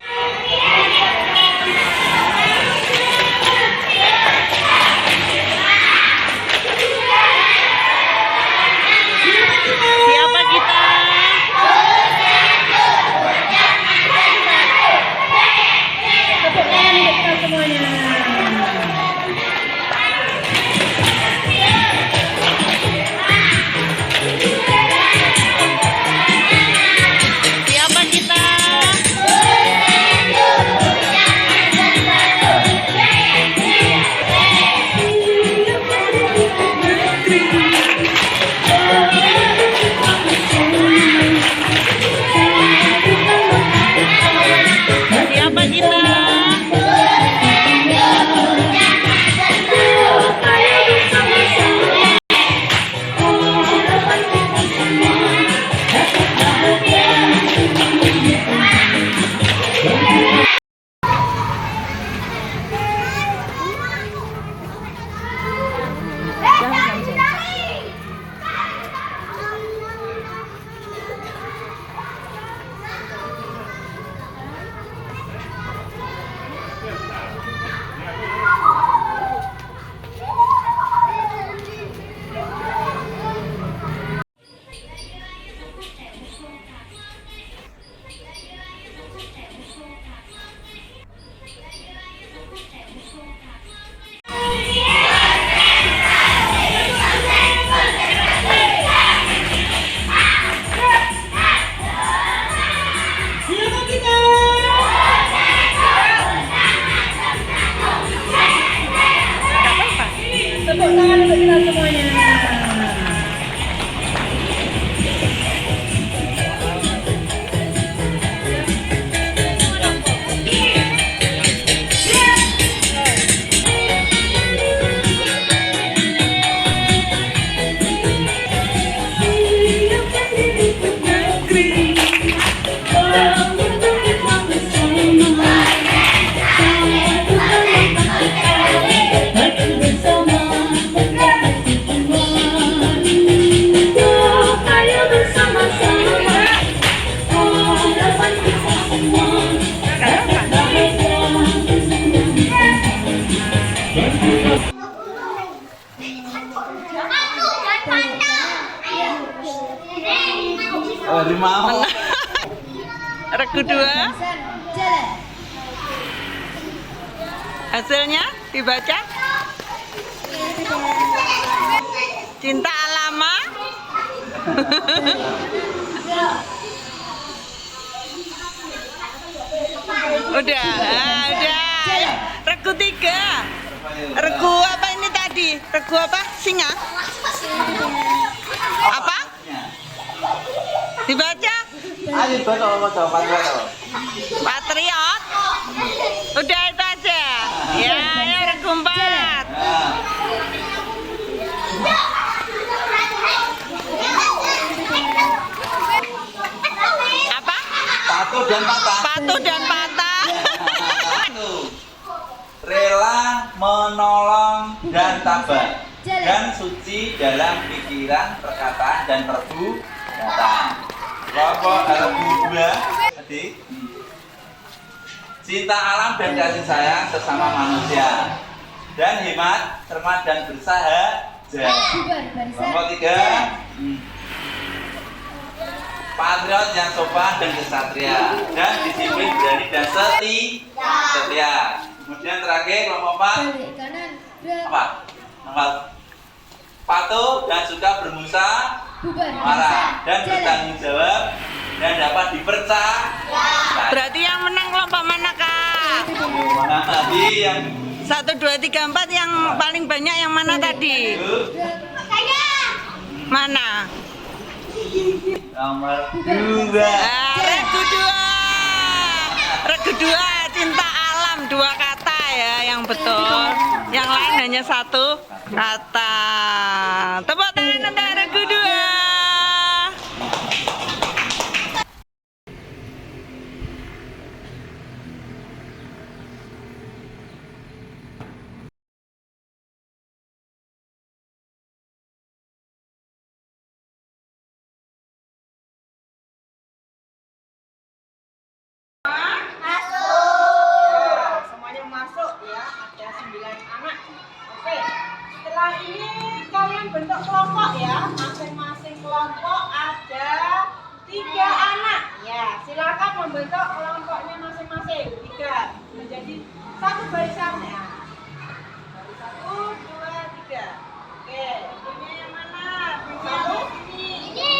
Harimau. Regu 2. Hasilnya dibaca. Cinta Alama. Udah. Regu 3. Regu apa ini tadi? Regu apa? Singa? Apa? Dibaca? Ayo baca Patriot. Udah itu aja. Ya, regu 4. Apa? Patuh dan patah. Patuh dan patah. Rela, menolong, dan tabah, dan suci dalam pikiran, perkataan, dan perbuatan. Kelompok regu 2 tadi. Cinta alam dan kasih sayang sesama manusia, dan hemat, cermat, dan bersahaja. Kelompok 3. Patriot yang sopan dan kesatria, dan disiplin, berani, dan setia. Kemudian terakhir kelompok 4. Apa? Nomor patuh dan suka bermusyawarah dan bertanggung jawab dan dapat dipercaya. Berarti yang menang kelompok mana, Kak? Mana tadi yang 1, 2, 3, 4 yang paling banyak yang mana tadi? Mana? nomor 2. Regu 2. Regu 2 cinta alam 2 kata ya yang betul. Yang lain hanya 1 kata. Tepuk tangan untuk regu 2. Semuanya masuk ya, ada 9 anak. Oke, setelah ini kalian bentuk kelompok ya. Masing-masing kelompok ada 3 anak. Ya, silakan membentuk kelompoknya masing-masing. 3 menjadi satu barisan ya. Baris 1, 2, 3. Oke, ini yang mana? Satu. Ini.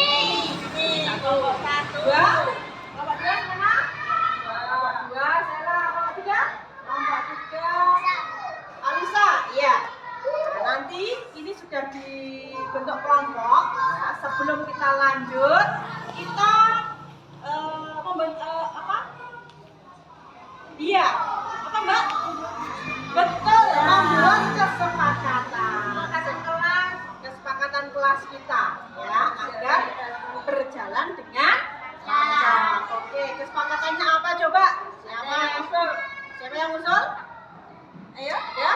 Kelompok 1. 2. Kelompok 2 yang mana? Kelompok 2, Sela. Kelompok 3? Kelompok 3, Alisa. Iya. Nah, nanti ini sudah dibentuk kelompok. Ya. Sebelum kita lanjut, kita membentuk apa? Iya. Apa Mbak? Betul. Membuat kesepakatan kelas kita, ya, agar berjalan dengan lancar. Oke, kesepakatannya apa coba? Siapa yang usul? Siapa yang usul? Ayo, ya.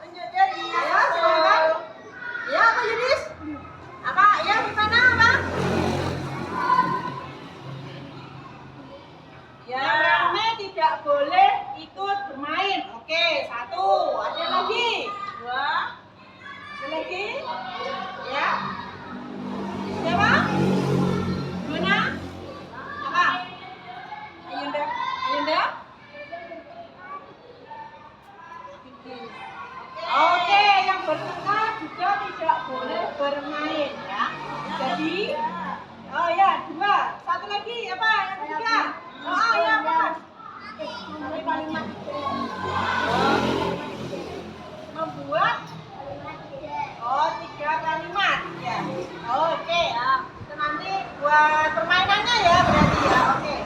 Tunjuk jari. Ayo, silakan. Ya, apa Yudis? Apa? Ya, gimana apa? Yang rame tidak boleh ikut bermain. Oke, 1. Ada lagi? 2. Ada lagi? Ya. Siapa? Mana? Apa? Ayunda? Ayunda? Oke, yang bertengkar juga tidak boleh bermain ya. Jadi, oh ya 2. Satu lagi apa? Yang ketiga? Oh ya benar. Kalimat membuat 3 kalimat ya. Oke. Itu nanti buat permainannya ya berarti ya. Oke.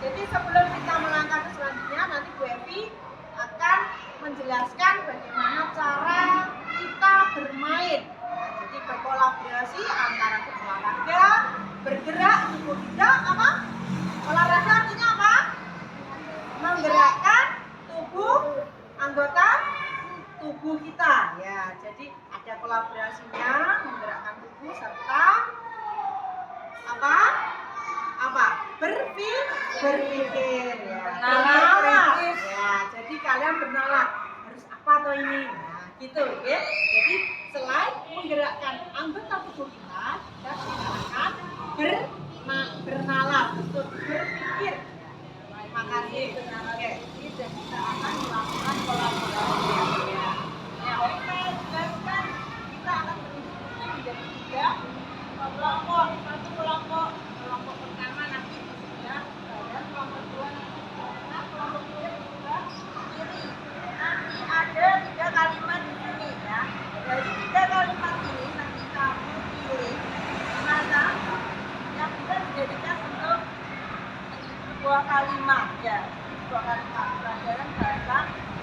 Jadi sebelum kita melangkah ke selanjutnya, nanti Bu Evi akan menjelaskan bagaimana cara kita bermain. Nah, jadi berkolaborasi antara kedua warga, bergerak tubuh kita apa? Olahraga artinya apa? Menggerakkan tubuh anggota tubuh kita ya. Jadi ada kolaborasinya, menggerakkan tubuh serta apa? Berpikir ya. Bernalar. Ya, jadi kalian bernalar harus apa atau ini. Nah, gitu ya. Jadi selain menggerakkan anggota tubuh kita juga akan berpikir. bernalar, untuk berpikir. Terima kasih. Oke, kita akan melakukan kolaborasi. Ya, oke, jelaskan. Kita akan berdiskusi menjadi 3 kelompok. Satu kelompok pertama nanti sudah, dan kelompok 2 nanti sudah, kelompok 3 sudah kiri. Nanti ada 3 kalimat di sini ya. Dari 3 kalimat ini nanti kamu pilih mana yang bisa dijadikan untuk sebuah kalimat ya. Sebuah kalimat pelajaran bahasa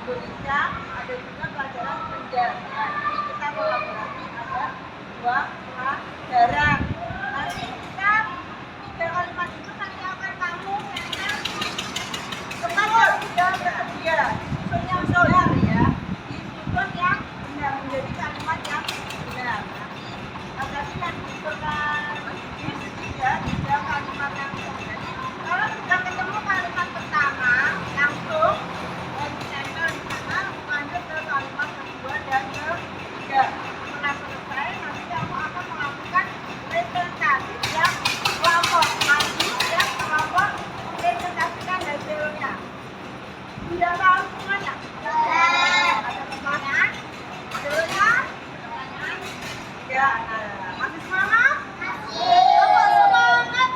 Indonesia, ada juga pelajaran Sunda. Nah, ini kita kolaborasi ada 2 pelajaran. Nanti kita 3 kalimat itu nanti akan kamu catat tempat yang sudah tersedia, susun yang benar ya, disusun yang benar menjadi kalimat yang benar. Nanti berdiskusi ya 3 kalimat yang benar. Kalau sudah ketemu kalimat pertama, langsung ditempel di sana, lanjut ke kalimat kedua dan ketiga. Setelah selesai, nanti kamu akan melakukan presentasi yang kelompok maju dan kelompok mempresentasikan hasilnya. Sudah tahu semuanya? Ada pertanyaan? Hasilnya? Pertanyaan? Ya, masih semangat? Semangat!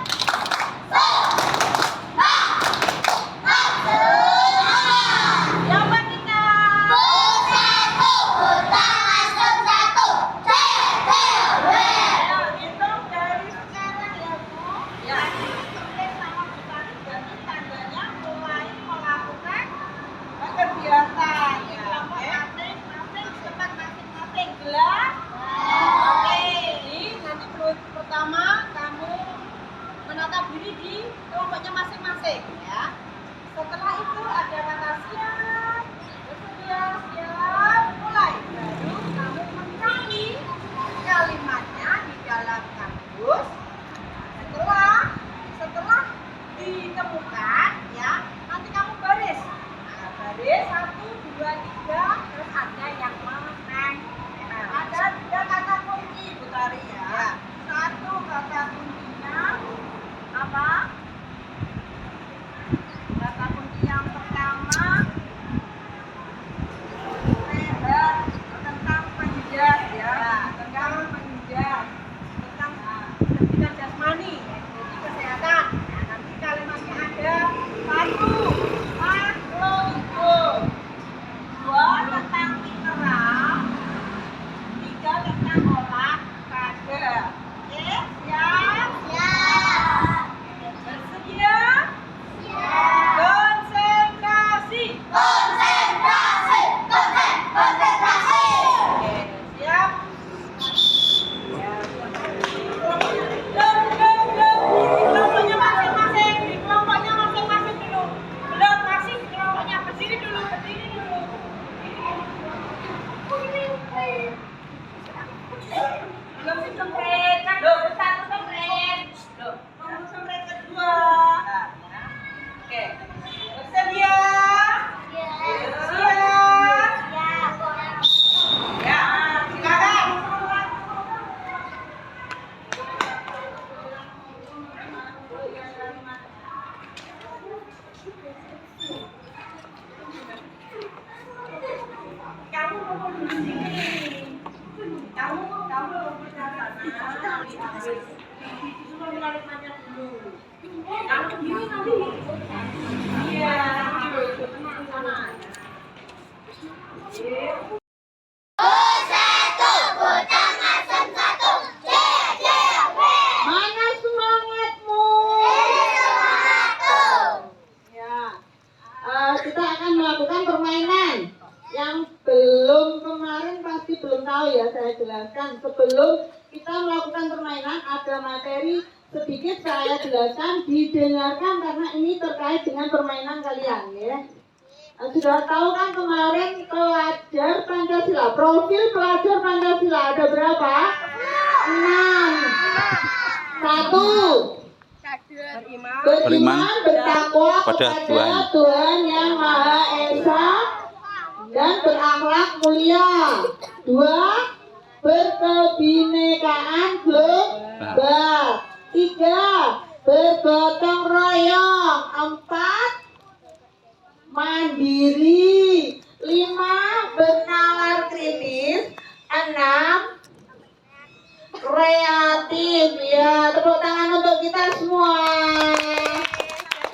Pertama, kamu menatap diri di kelompoknya masing-masing ya. Setelah itu ada kata siap, bersedia, siap, mulai. Baru kamu mencari kalimatnya di dalam kamus. Setelah ditemukan ya, nanti kamu baris. Nah, baris 1, 2, 3, terus ada yang meneng. Nah, ada 3 kata kunci Bu Tari ya. 1 kata kuncinya apa? Kata kunci yang pertama sehat, tentang penjas ya, tentang penjas, tentang pendidikan jasmani, jadi kesehatan. Nah, nanti kalimatnya ada 1 makhluk hidup, 2 tentang mineral, 3 tentang olahraga. Oke, siap? Siap. Bersedia? Siap. Konsentrasi. Konsentrasi. Konsentrasi. Oke, siap? Kelompoknya masing-masing. Di kelompoknya masing-masing dulu. Belum, masih di kelompoknya. Berdiri dulu. Belum sempret kan? Belum satu sempret. Belum sempret kedua. Oke. Bersedia? Siap. Ya, silakan. Kamu mau duduk di sini. Kamu suruh kalimatnya dulu. Kamu gini nanti. Iya. Mana semangatmu? Ya. Kita akan melakukan permainan yang belum kemarin pasti belum tahu ya, saya jelaskan. Sebelum kita melakukan permainan ada materi sedikit saya jelaskan, didengarkan karena ini terkait dengan permainan kalian ya. Sudah tahu kan kemarin pelajar Pancasila, profil pelajar Pancasila ada berapa? 6. 1. Beriman bertakwa kepada Tuhan Yang Maha Esa dan berakhlak mulia. 2. Berkebinekaan global. 3. bergotong royong, 4 mandiri, 5 bernalar kritis, 6 kreatif. Ya, tepuk tangan untuk kita semua.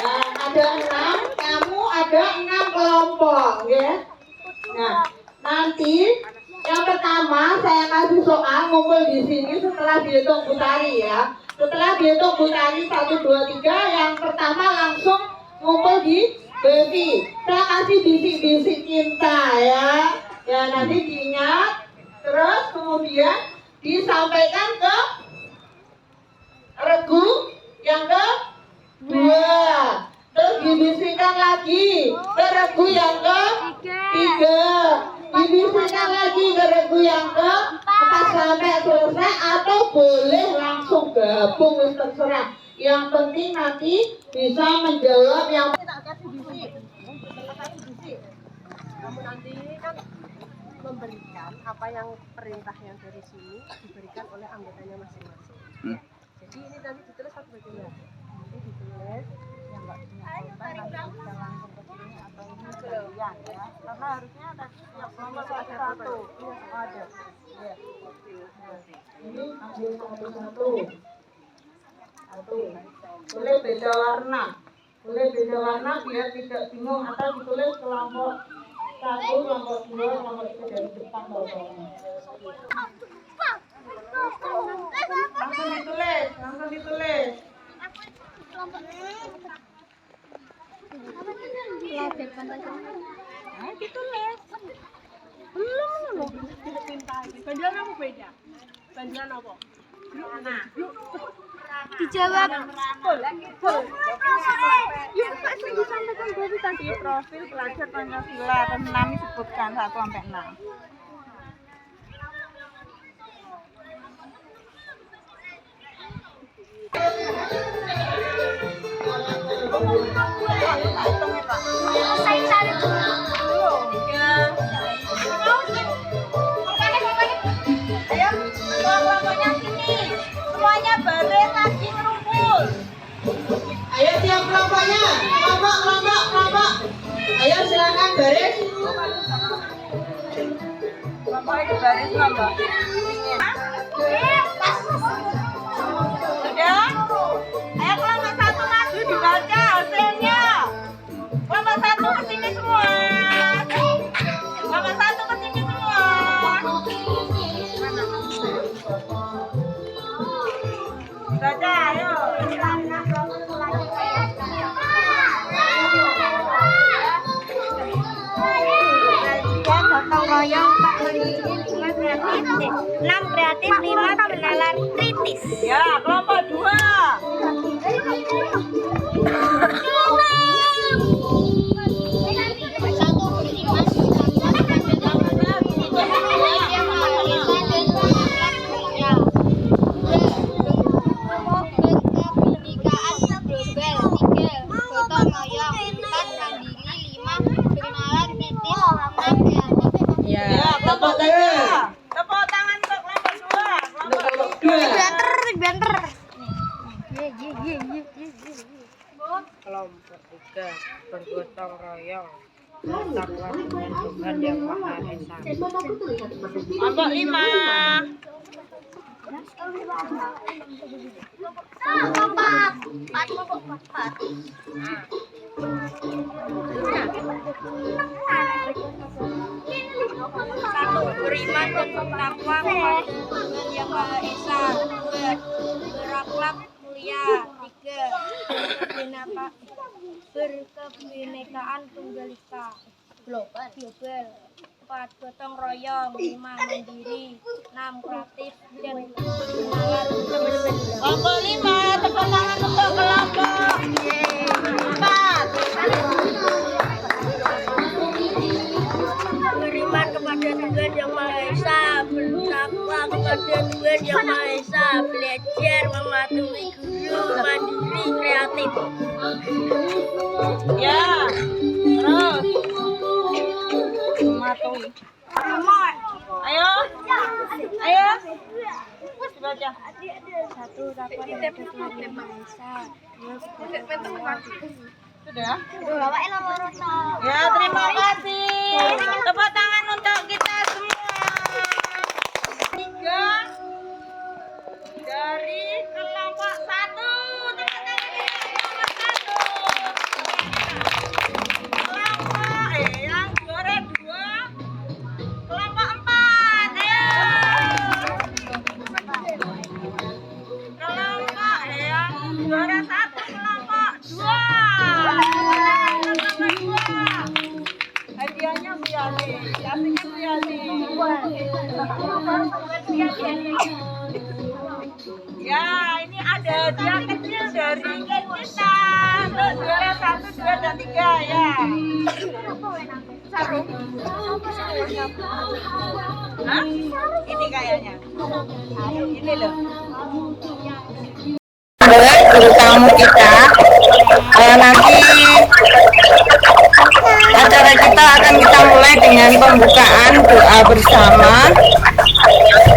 Nah, ada 6, kamu ada 6 kelompok, ya. Nah, nanti yang pertama saya kasih soal ngumpul di sini setelah dihitung Butari ya. Setelah dihitung Butari 1, 2, 3, yang pertama langsung ngumpul di Bevi. Saya kasih bisik-bisik cinta ya. Ya, nanti diingat, terus kemudian disampaikan ke regu yang kedua, terus dibisikkan lagi ke regu yang ketiga, dibisikkan lagi ke regu yang keempat sampai selesai, atau boleh langsung gabung, terserah. Yang penting nanti bisa menjawab yang kamu nanti kan memberikan apa yang perintah yang dari sini diberikan oleh anggotanya masing-masing. Jadi ini nanti ditulis satu bagian. Nanti ditulis yang nggak punya korban nanti bisa langsung ke sini atau ini bagian ya. Karena harusnya ada yang nomor satu. Iya, ada. Iya. ini ambil satu-satu. Boleh beda warna. Boleh beda warna biar tidak bingung, atau ditulis kelompok 1, kelompok 2, kelompok 3 dari depan bawahnya. Langsung ditulis. Nah, ditulis. Belum loh. Bandiran apa beda? Bandiran apa? Dijawab. Yang pasti disampaikan dari tadi profil pelajar Pancasila dan 6 disebutkan 1 sampai 6. Semuanya baris lagi ngumpul. Ayo tiap kelompoknya, kelompok. Ayo silakan baris. Kelompoknya baris kelompok. Sudah? Ayo kelompok 1 maju dibaca hasilnya. Kelompok 1 kesini semua. Kelompok 1 kesini semua. Baca, ayo. Gotong royong 4 mandiri, 5 kreatif, 6 kreatif, 5 bernalar kritis. Ya, kelompok 2. Ya, kelompok 3. Tepuk tangan untuk kelompok 2. Banter. Kelompok 3 bergotong royong bertakwa dengan Tuhan yang Maha Esa. Kelompok 5. Satu, beriman dan bertakwa kepada Tuhan yang Maha Esa. 2, berakhlak mulia. 3, berkebinekaan tunggal ika global. 4, gotong royong. 5, mandiri. 6, kreatif dan bernalar. Kelompok 5, tepuk tangan untuk kelompok 4. Beriman kepada Tuhan yang Maha Esa, bertakwa kepada Tuhan yang Maha Esa, belajar mematuhi guru, mandiri, kreatif. Ya, terus mematuhi. Ayo, dibaca. Satu, takwa terhadap Tuhan Yang Maha Esa. Dua, berbuat Sudah? baik. Ya, terima kasih. Tepuk tangan untuk kita semua. 3 dari kelompok 1. Tepuk tangan untuk kelompok yang juara 2. Kelompok 4. Ayo. Kelompok yang juara 1 kelompok 2. Hadiahnya Bu Yani, kasihkan Bu Yani. Ya, ini ada hadiah kecil dari kita untuk juara 1, 2, dan 3 ya. Hah? Ini kayaknya. Ini loh. Guru tamu kita nanti acara kita akan kita mulai dengan pembukaan doa bersama,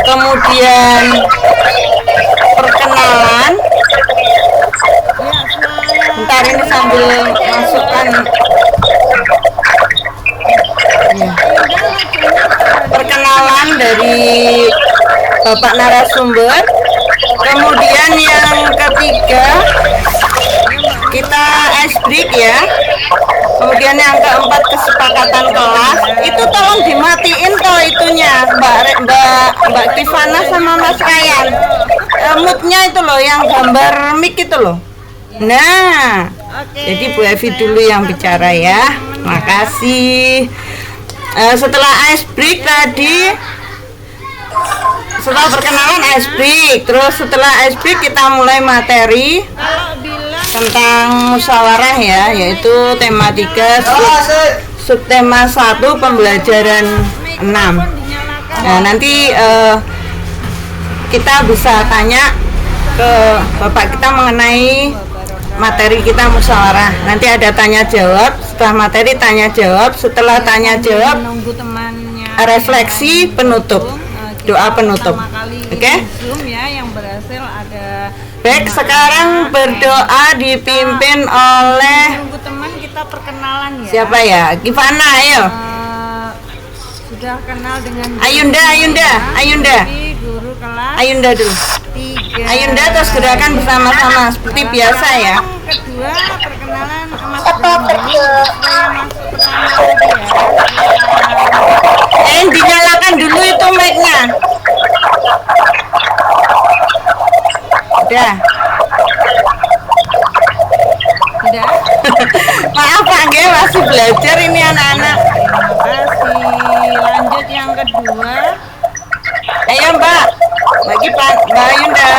kemudian perkenalan. Bentar ini sambil masukkan perkenalan dari Bapak narasumber. Kemudian yang ketiga kita ice break ya. Kemudian yang keempat kesepakatan kelas. Itu tolong dimatiin toh itunya Mbak Tivana sama Mas Ryan. Moodnya itu loh yang gambar mic itu loh. Nah, jadi Bu Evi dulu yang bicara ya. Makasih. Setelah ice break tadi, setelah perkenalan ice break, terus setelah ice break kita mulai materi tentang musyawarah ya, yaitu tema 3 subtema 1 pembelajaran 6. Nah, nanti kita bisa tanya ke Bapak kita mengenai materi kita musyawarah. Nanti ada tanya jawab, setelah materi tanya jawab, setelah tanya jawab refleksi penutup. Doa penutup. Oke? Baik, sekarang berdoa dipimpin oleh Teman kita perkenalan ya. siapa ya? Gimana ayo. Sudah kenal dengan Ayunda. guru kelas Ayunda dulu. 3. Ayunda terus gerakan bersama-sama seperti biasa ya. Kedua perkenalan Mas Brandi. Saya masuk pertama ya. Dinyalakan dulu itu mic-nya. Udah. Maaf Pak, masih belajar ini anak-anak. Terima kasih. Lanjut yang kedua. Ayo Mbak, bagi Mbak Ayunda.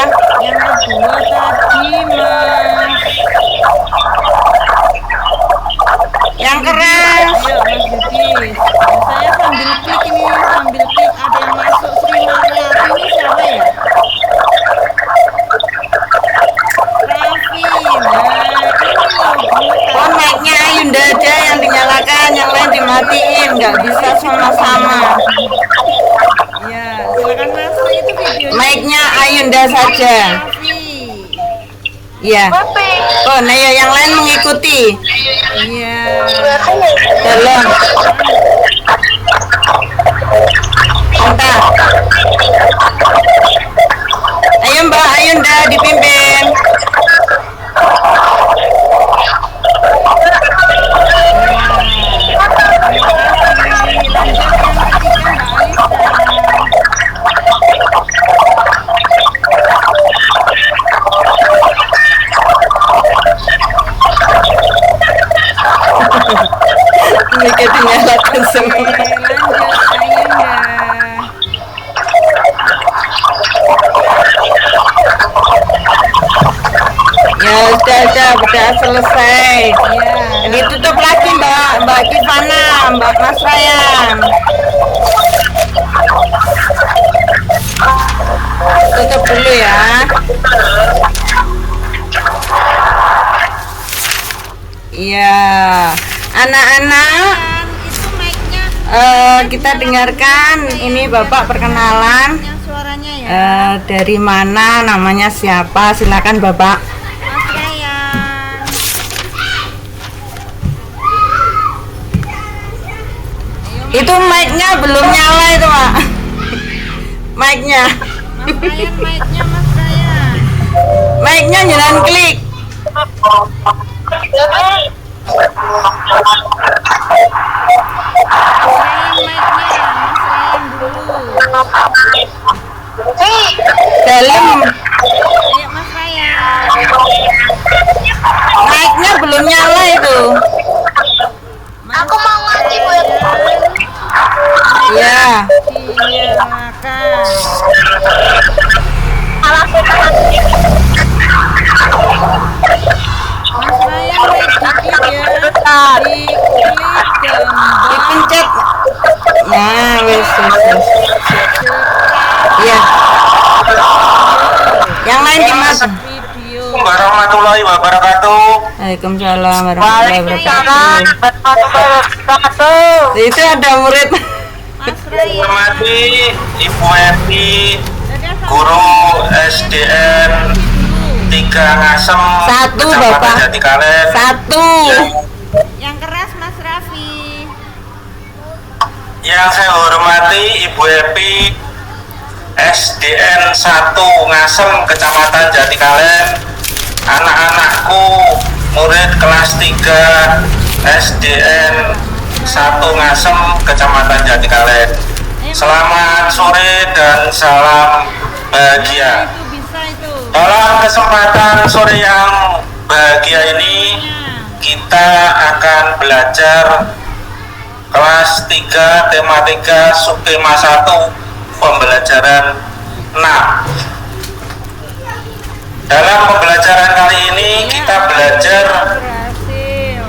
Yang kedua tadi Mas. Yang keras. Ayo Mas Yudi. Saya sambil klik ini, sambil klik ada yang masuk Sri Mariati ini siapa ya? Raffi. Oh, mic-nya Ayunda aja yang dinyalakan, yang lain dimatiin, nggak bisa sama-sama. Ya, silakan masuk itu video. Mic-nya Ayunda saja. Iya. Oh, nah ya yang lain mengikuti. Iya. Tolong. Mantap. Ayo Mbak Ayunda dipimpin. Mereka dinyalakan semua. Ya sudah selesai. Ya. Ditutup lagi Mbak Kivana, Mbak Mas Ryan. Tutup dulu ya. Iya, anak-anak. Kita dengarkan ini Bapak perkenalan. Suaranya ya. Dari mana, namanya siapa? Silakan Bapak. Mas Ryan. Itu mic-nya belum nyala itu, Pak. Mic-nya. Mas Ryan, mic-nya Mas Ryan. Mic-nya jangan klik. Dalam Ayo Mas Ryan. mic-nya belum nyala itu. Aku mau ngaji, Bu. Iya. Silakan. Mas Ryan, wait dikit ya. Diklik gambar. Dipencet. Nah, wes. Iya. Yang lain dimas. Video. Warahmatullahi wabarakatuh. Waalaikumsalam warahmatullahi wabarakatuh. Itu ada murid. Mas Ryan. Hormati Ibu Evi, guru SDN 3 Ngasem, Satu, Kecamatan Bapak. Jatikalen. Satu. Yang keras Mas Raffi. Yang saya hormati Ibu Evi, SDN 1 Ngasem, Kecamatan Jatikalen. Anak-anakku murid kelas 3 SDN 1 Ngasem, Kecamatan Jatikalen. Selamat sore dan salam bahagia. Itu bisa itu. Dalam kesempatan sore yang bahagia ini, kita akan belajar kelas 3 tema 3 subtema 1 pembelajaran 6. Dalam pembelajaran kali ini kita belajar Berhasil.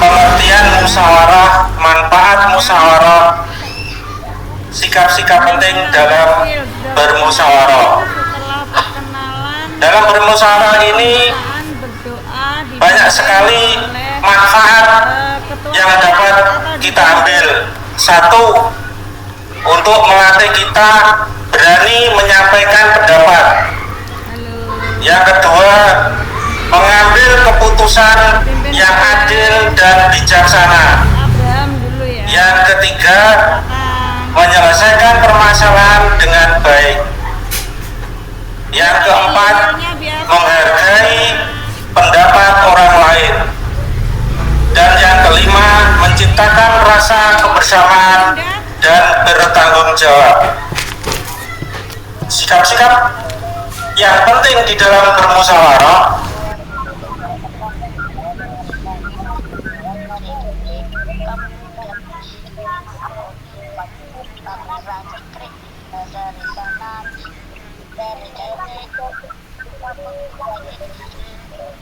pengertian musyawarah, manfaat musyawarah, sikap-sikap penting dalam bermusyawarah. Setelah perkenalan, Dalam bermusyawarah ini berdoa di banyak sekali manfaat yang dapat kita ambil. Satu, untuk melatih kita berani menyampaikan pendapat. Yang kedua, mengambil keputusan yang adil dan bijaksana. Abraham dulu ya. Yang ketiga, menyelesaikan permasalahan dengan baik. Yang keempat, menghargai pendapat orang lain. Dan yang kelima, menciptakan rasa kebersamaan dan bertanggung jawab. Sikap-sikap yang penting di dalam bermusyawarah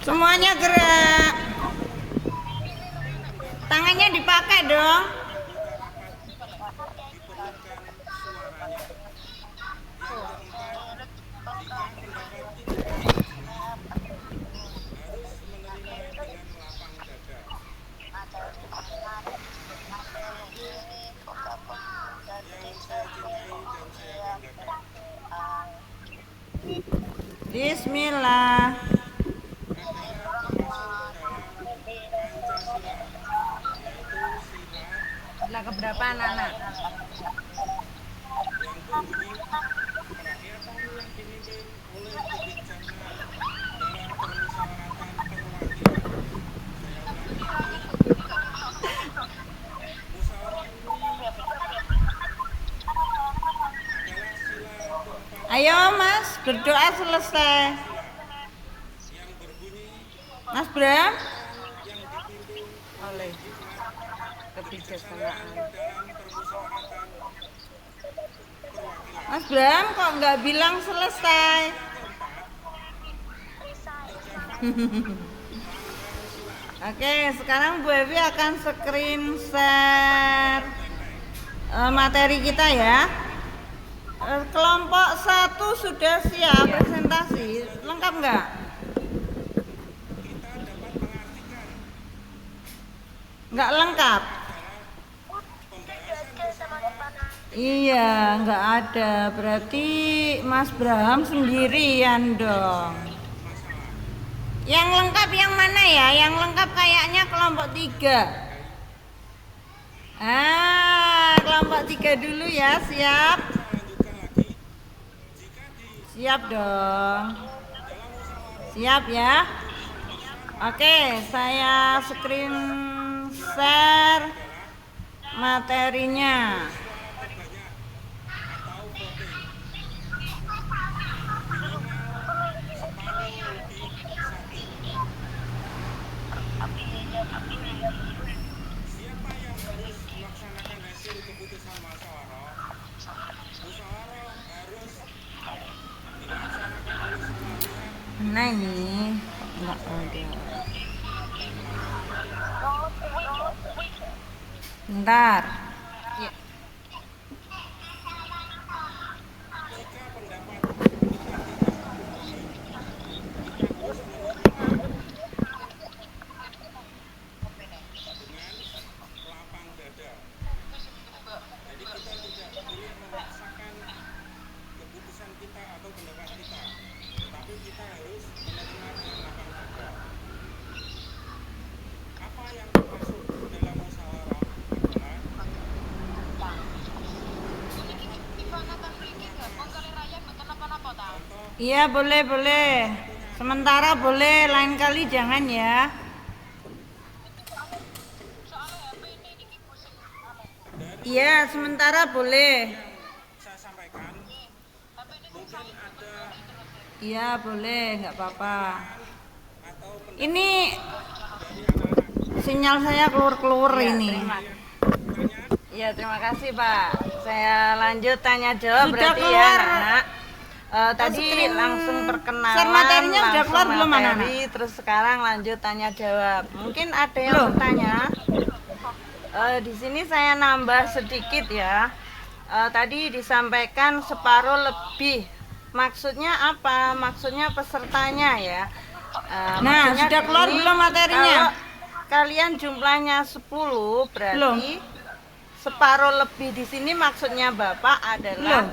Semuanya gerak. Tangannya dipakai dong. Bismillah. Sebelah keberapa anak-anak? Ayo Mas, berdoa selesai. Mas Bram? Oleh kebijaksanaan. Mas Bram kok nggak bilang selesai? Oke, sekarang Bu Evi akan screen share materi kita ya. Kelompok 1 sudah siap presentasi, lengkap nggak? Nggak lengkap. Iya, nggak ada. Berarti Mas Braham sendirian dong. Yang lengkap yang mana ya? Yang lengkap kayaknya kelompok 3. Kelompok 3 dulu ya, siap? Siap dong. Siap ya? Oke, saya screen share materinya. Nah ini enggak ada. Bentar. Ya. Iya boleh. Sementara boleh, lain kali jangan ya. Iya sementara boleh. Iya boleh, nggak apa-apa. Ini sinyal saya keluar ini. Iya terima kasih Pak. Saya lanjut tanya jawab. Sudah berarti keluar. Ya anak. Tadi langsung perkenalan, materinya udah keluar belum anak-anak? Terus sekarang lanjut tanya jawab. Mungkin ada yang bertanya. Di sini saya nambah sedikit ya. Tadi disampaikan separuh lebih. Maksudnya apa? Maksudnya pesertanya ya. Nah sudah keluar belum materinya? Kalian jumlahnya 10 berarti belum. Separuh lebih di sini maksudnya Bapak adalah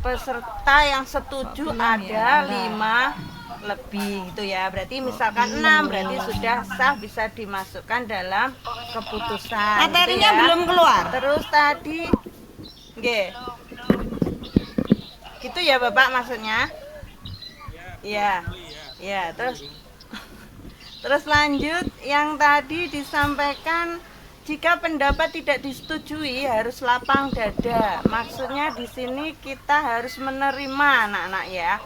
peserta yang setuju ada 5 lebih gitu ya. Berarti misalkan 6 berarti sudah sah, bisa dimasukkan dalam keputusan. Materinya gitu ya. Belum keluar. Terus tadi gitu ya Bapak maksudnya? Iya. Ya, terus lanjut yang tadi disampaikan, jika pendapat tidak disetujui harus lapang dada. Maksudnya di sini kita harus menerima anak-anak ya.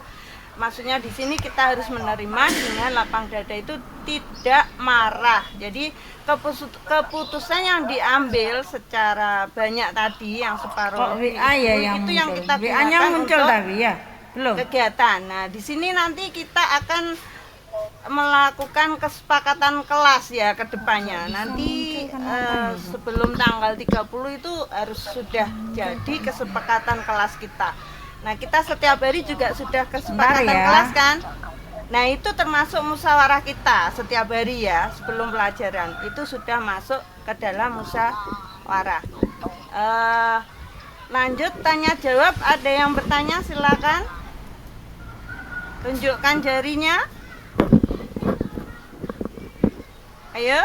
Maksudnya di sini kita harus menerima dengan lapang dada itu tidak marah. Jadi keputusan yang diambil secara banyak tadi yang separuh itu yang kita gunakan muncul tadi ya. Belum. Kegiatan. Nah, di sini nanti kita akan melakukan kesepakatan kelas ya ke depannya. Nanti sebelum tanggal 30 itu harus sudah jadi kesepakatan kelas kita. Nah, kita setiap hari juga sudah kesepakatan kelas kan. Nah, itu termasuk musyawarah kita setiap hari ya sebelum pelajaran. Itu sudah masuk ke dalam musyawarah. Lanjut tanya jawab, ada yang bertanya silakan. Tunjukkan jarinya. Ayo.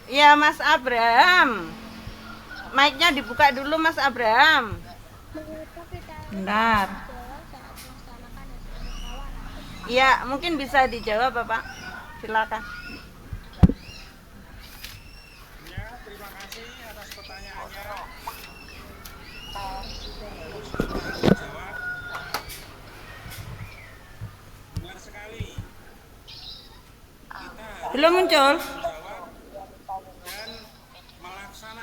Ya Mas Abraham. Mic-nya dibuka dulu Mas Abraham. Bentar. Iya, mungkin bisa dijawab Bapak. Silakan. Ya, terima kasih atas pertanyaannya. Benar sekali. Belum muncul?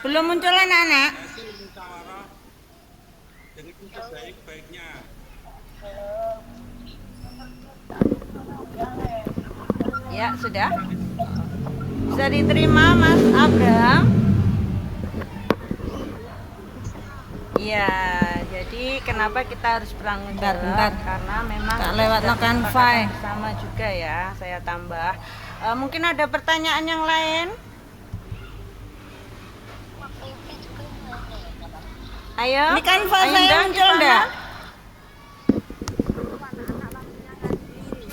Belum muncul anak-anak? Hasil musyawarah dengan sebaik-baiknya. Ya, sudah. Bisa diterima Mas Abraham? Ya, jadi kenapa kita harus bertanggung jawab? Karena memang lewat Canva sama juga ya, saya tambah. Mungkin ada pertanyaan yang lain? Ayo. Ini kan saya Ayunda, muncul gimana? enggak?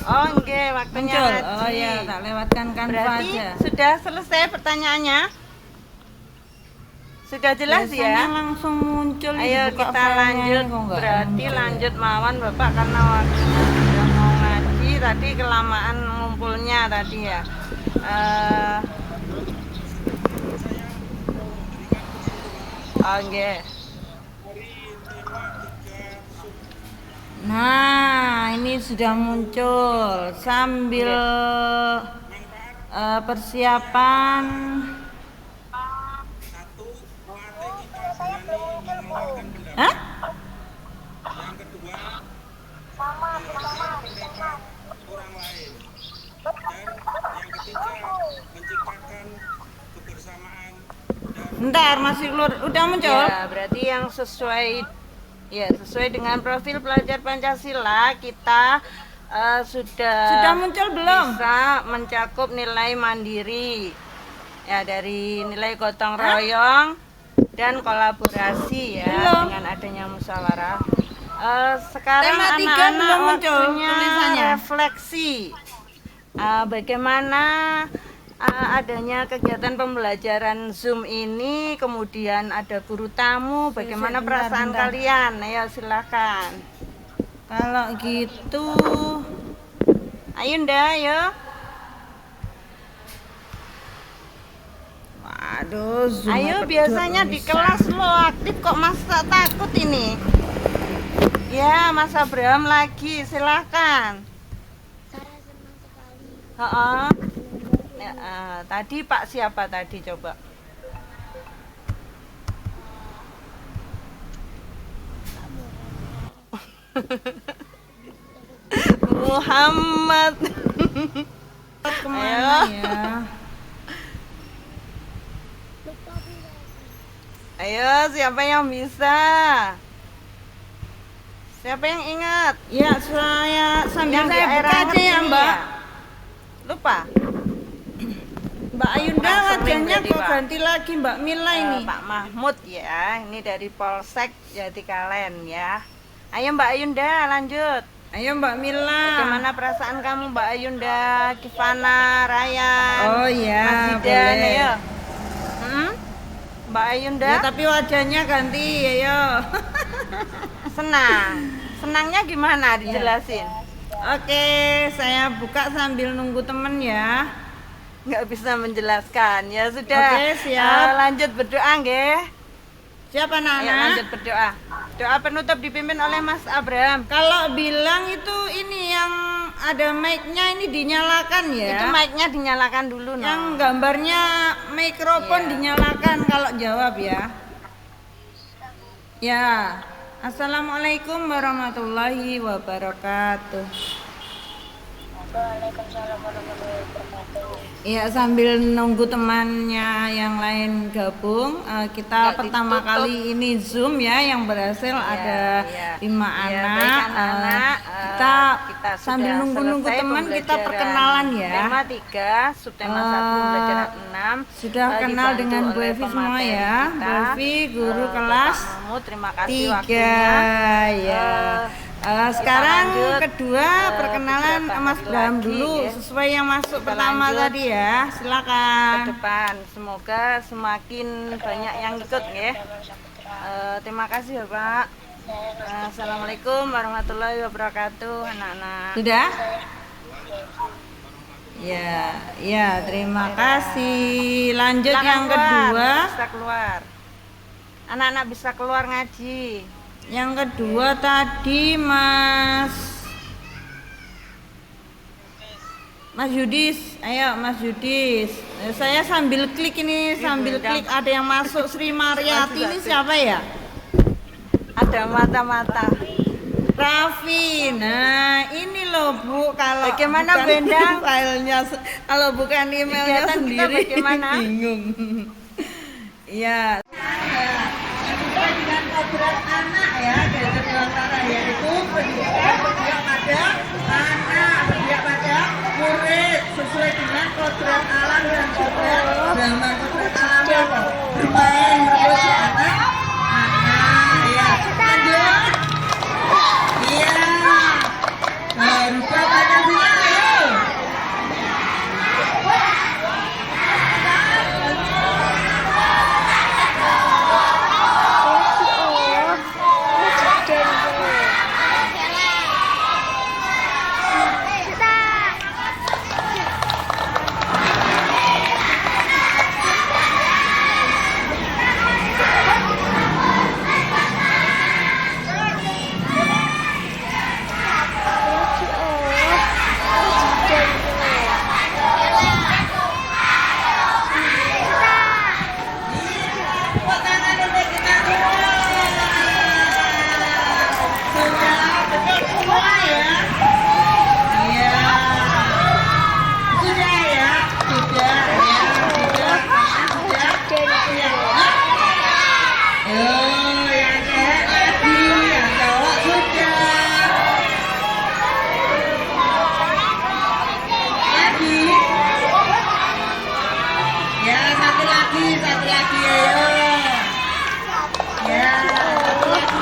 Oh, enggak, waktunya Muncul. ngaji. Oh ya, tak lewatkan kan Berarti aja. sudah selesai pertanyaannya? Sudah jelas Biasanya ya? langsung muncul. Ayo dibuka kita filenya, lanjut. kok enggak Berarti muncul. lanjut mawon Bapak karena waktunya sudah mau ngaji. Tadi kelamaan ngumpulnya tadi ya. Oke. Nah, ini sudah muncul sambil persiapan. Hah? Yang kedua, orang lain. Dan yang ketiga, menciptakan kebersamaan dan Bentar, masih keluar. Udah muncul? Ya, berarti yang sesuai dengan profil pelajar Pancasila kita sudah muncul belum? bisa mencakup nilai mandiri ya dari nilai gotong royong dan kolaborasi ya Belum. dengan adanya musyawarah. Sekarang Tema 3 anak-anak belum muncul waktunya tulisannya. refleksi bagaimana adanya kegiatan pembelajaran Zoom ini, kemudian ada guru tamu, bagaimana Bentar, perasaan bentar. kalian? Ayo silakan. Kalau gitu, Ayunda, ayo. waduh, Zoom Ayo kedua biasanya di tulisan. kelas lo aktif kok masa takut ini? Ya, Mas Abraham lagi, silakan. Heeh. Ya, tadi Pak siapa tadi coba? Muhammad. Kemana ya? Ayo, siapa yang bisa? Siapa yang ingat? Ya, saya sambil Yang saya daerah buka aja ya, ini Mbak. Lupa? Mbak Ayunda Langsung wajahnya berarti, kok Pak. ganti lagi Mbak Mila ini. Pak Mahmud ya, ini dari Polsek Jatikalen ya. Ayo Mbak Ayunda lanjut. Ayo Mbak Mila. Bagaimana perasaan kamu Mbak Ayunda, Kifana, Ryan, Oh iya, Mas Zidan, boleh. ayo. Mbak Ayunda, Ya, tapi wajahnya ganti, ayo. senang. Senangnya gimana dijelasin? Oke, saya buka sambil nunggu temen ya. Nggak bisa menjelaskan. Ya sudah. Oke, siap. Lanjut berdoa nggih. Siapa Ayo anak-anak? lanjut berdoa. Doa penutup dipimpin oleh Mas Abraham. Kalau bilang itu ini yang ada mic-nya ini dinyalakan ya. Itu mic-nya dinyalakan dulu no. Yang gambarnya mikrofon Iya. dinyalakan kalau jawab ya. Ya. Assalamualaikum warahmatullahi wabarakatuh. Waalaikumsalam warahmatullahi wabarakatuh. Iya, sambil nunggu temannya yang lain gabung, kita Nggak pertama ditutup. kali ini Zoom ya yang berhasil ada 5 Iya, anak. baik anak-anak, kita sudah sambil nunggu-nunggu selesai teman kita pembelajaran perkenalan ya. Tema 3, subtema 1 pembelajaran 6. Sudah kenal dibantu dengan Bu oleh Evi semua pemateri ya. kita, Bu Evi guru Bapak kelas Mahmud, terima kasih 3 waktunya. ya. Sekarang lanjut, kedua perkenalan beberapa Mas hari Bram lagi, dulu ya. sesuai yang masuk Kita pertama lanjut. tadi ya. Silakan. Ke depan, semoga semakin banyak yang ikut ya. Terima kasih ya Pak. Assalamualaikum warahmatullahi wabarakatuh anak-anak. Sudah? Ya, ya, terima kasih. Lanjut Silakan yang keluar, kedua. bisa keluar. Anak-anak bisa keluar ngaji. Yang kedua tadi Mas Yudis. Ayo Mas Yudis. Saya sambil klik ini, sambil klik ada yang masuk. Sri Mariati ini siapa ya? Ada mata-mata. Raffi. Nah, ini loh Bu, kalau Bagaimana, bukan Bendang? filenya, kalau bukan emailnya Kegiatan kita sendiri bagaimana? bingung. Iya. Sesuai dengan kodrat anak ya, dari Nusantara yaitu pendidikan berpihak pada anak, berpihak pada murid sesuai dengan kodrat alam dan kodrat zaman kodrat alam bermain terus anak tepuk tangan untuk kita semua. Sudah betul semua ya? Iya. Sudah ya? Sudah ya? Sudah? Sudah? Ya. Yang cewek lagi, yang cowok sudah. Lagi. Ya, satu lagi ayo. Ya, satu lagi.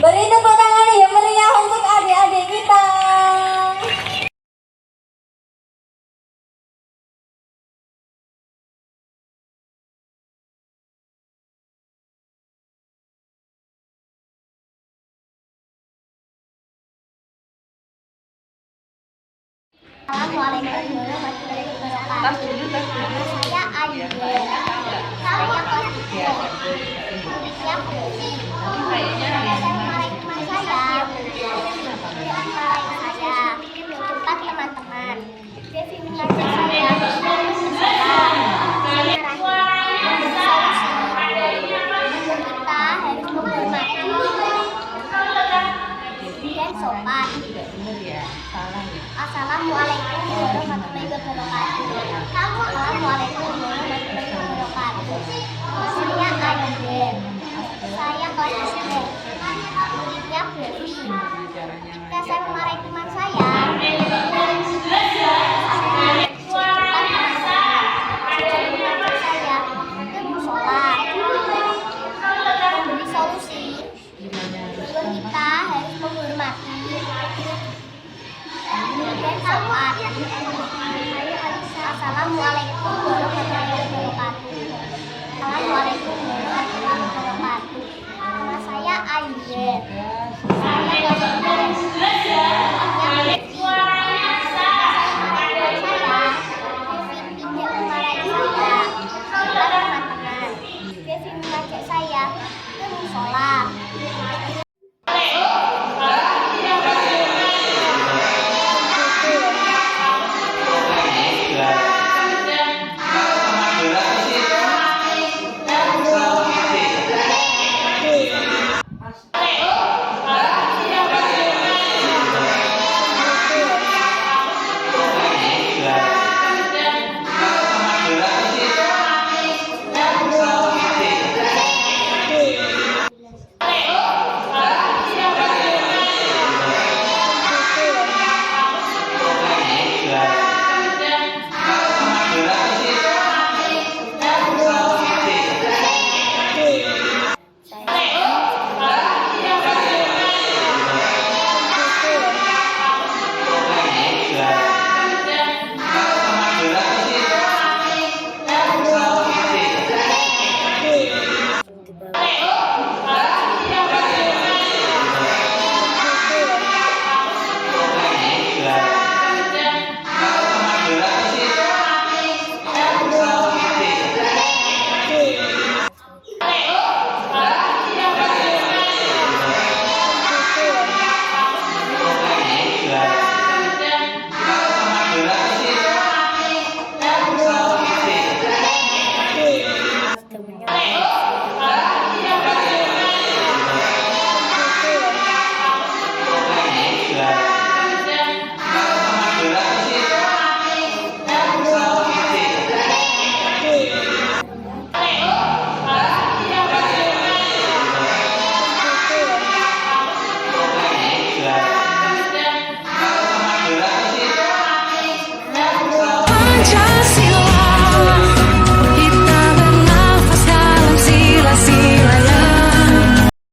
Beri tepuk tangan yang meriah untuk adik-adik kita. Assalamualaikum warahmatullahi wabarakatuh. Saya Ayu. Saya kelas 3. Saya Putri. Assalamualaikum saya. Tempat teman-teman. Definisi saya. Kita harus menghormati dan sopan. Assalamualaikum warahmatullahi wabarakatuh. Assalamualaikum warahmatullahi wabarakatuh. Saya Aiden. Saya kelas 3. Muridnya Devi. Assalamualaikum sopan. Assalamualaikum warahmatullahi wabarakatuh. Assalamualaikum warahmatullahi wabarakatuh. Nama saya Aiden. Saya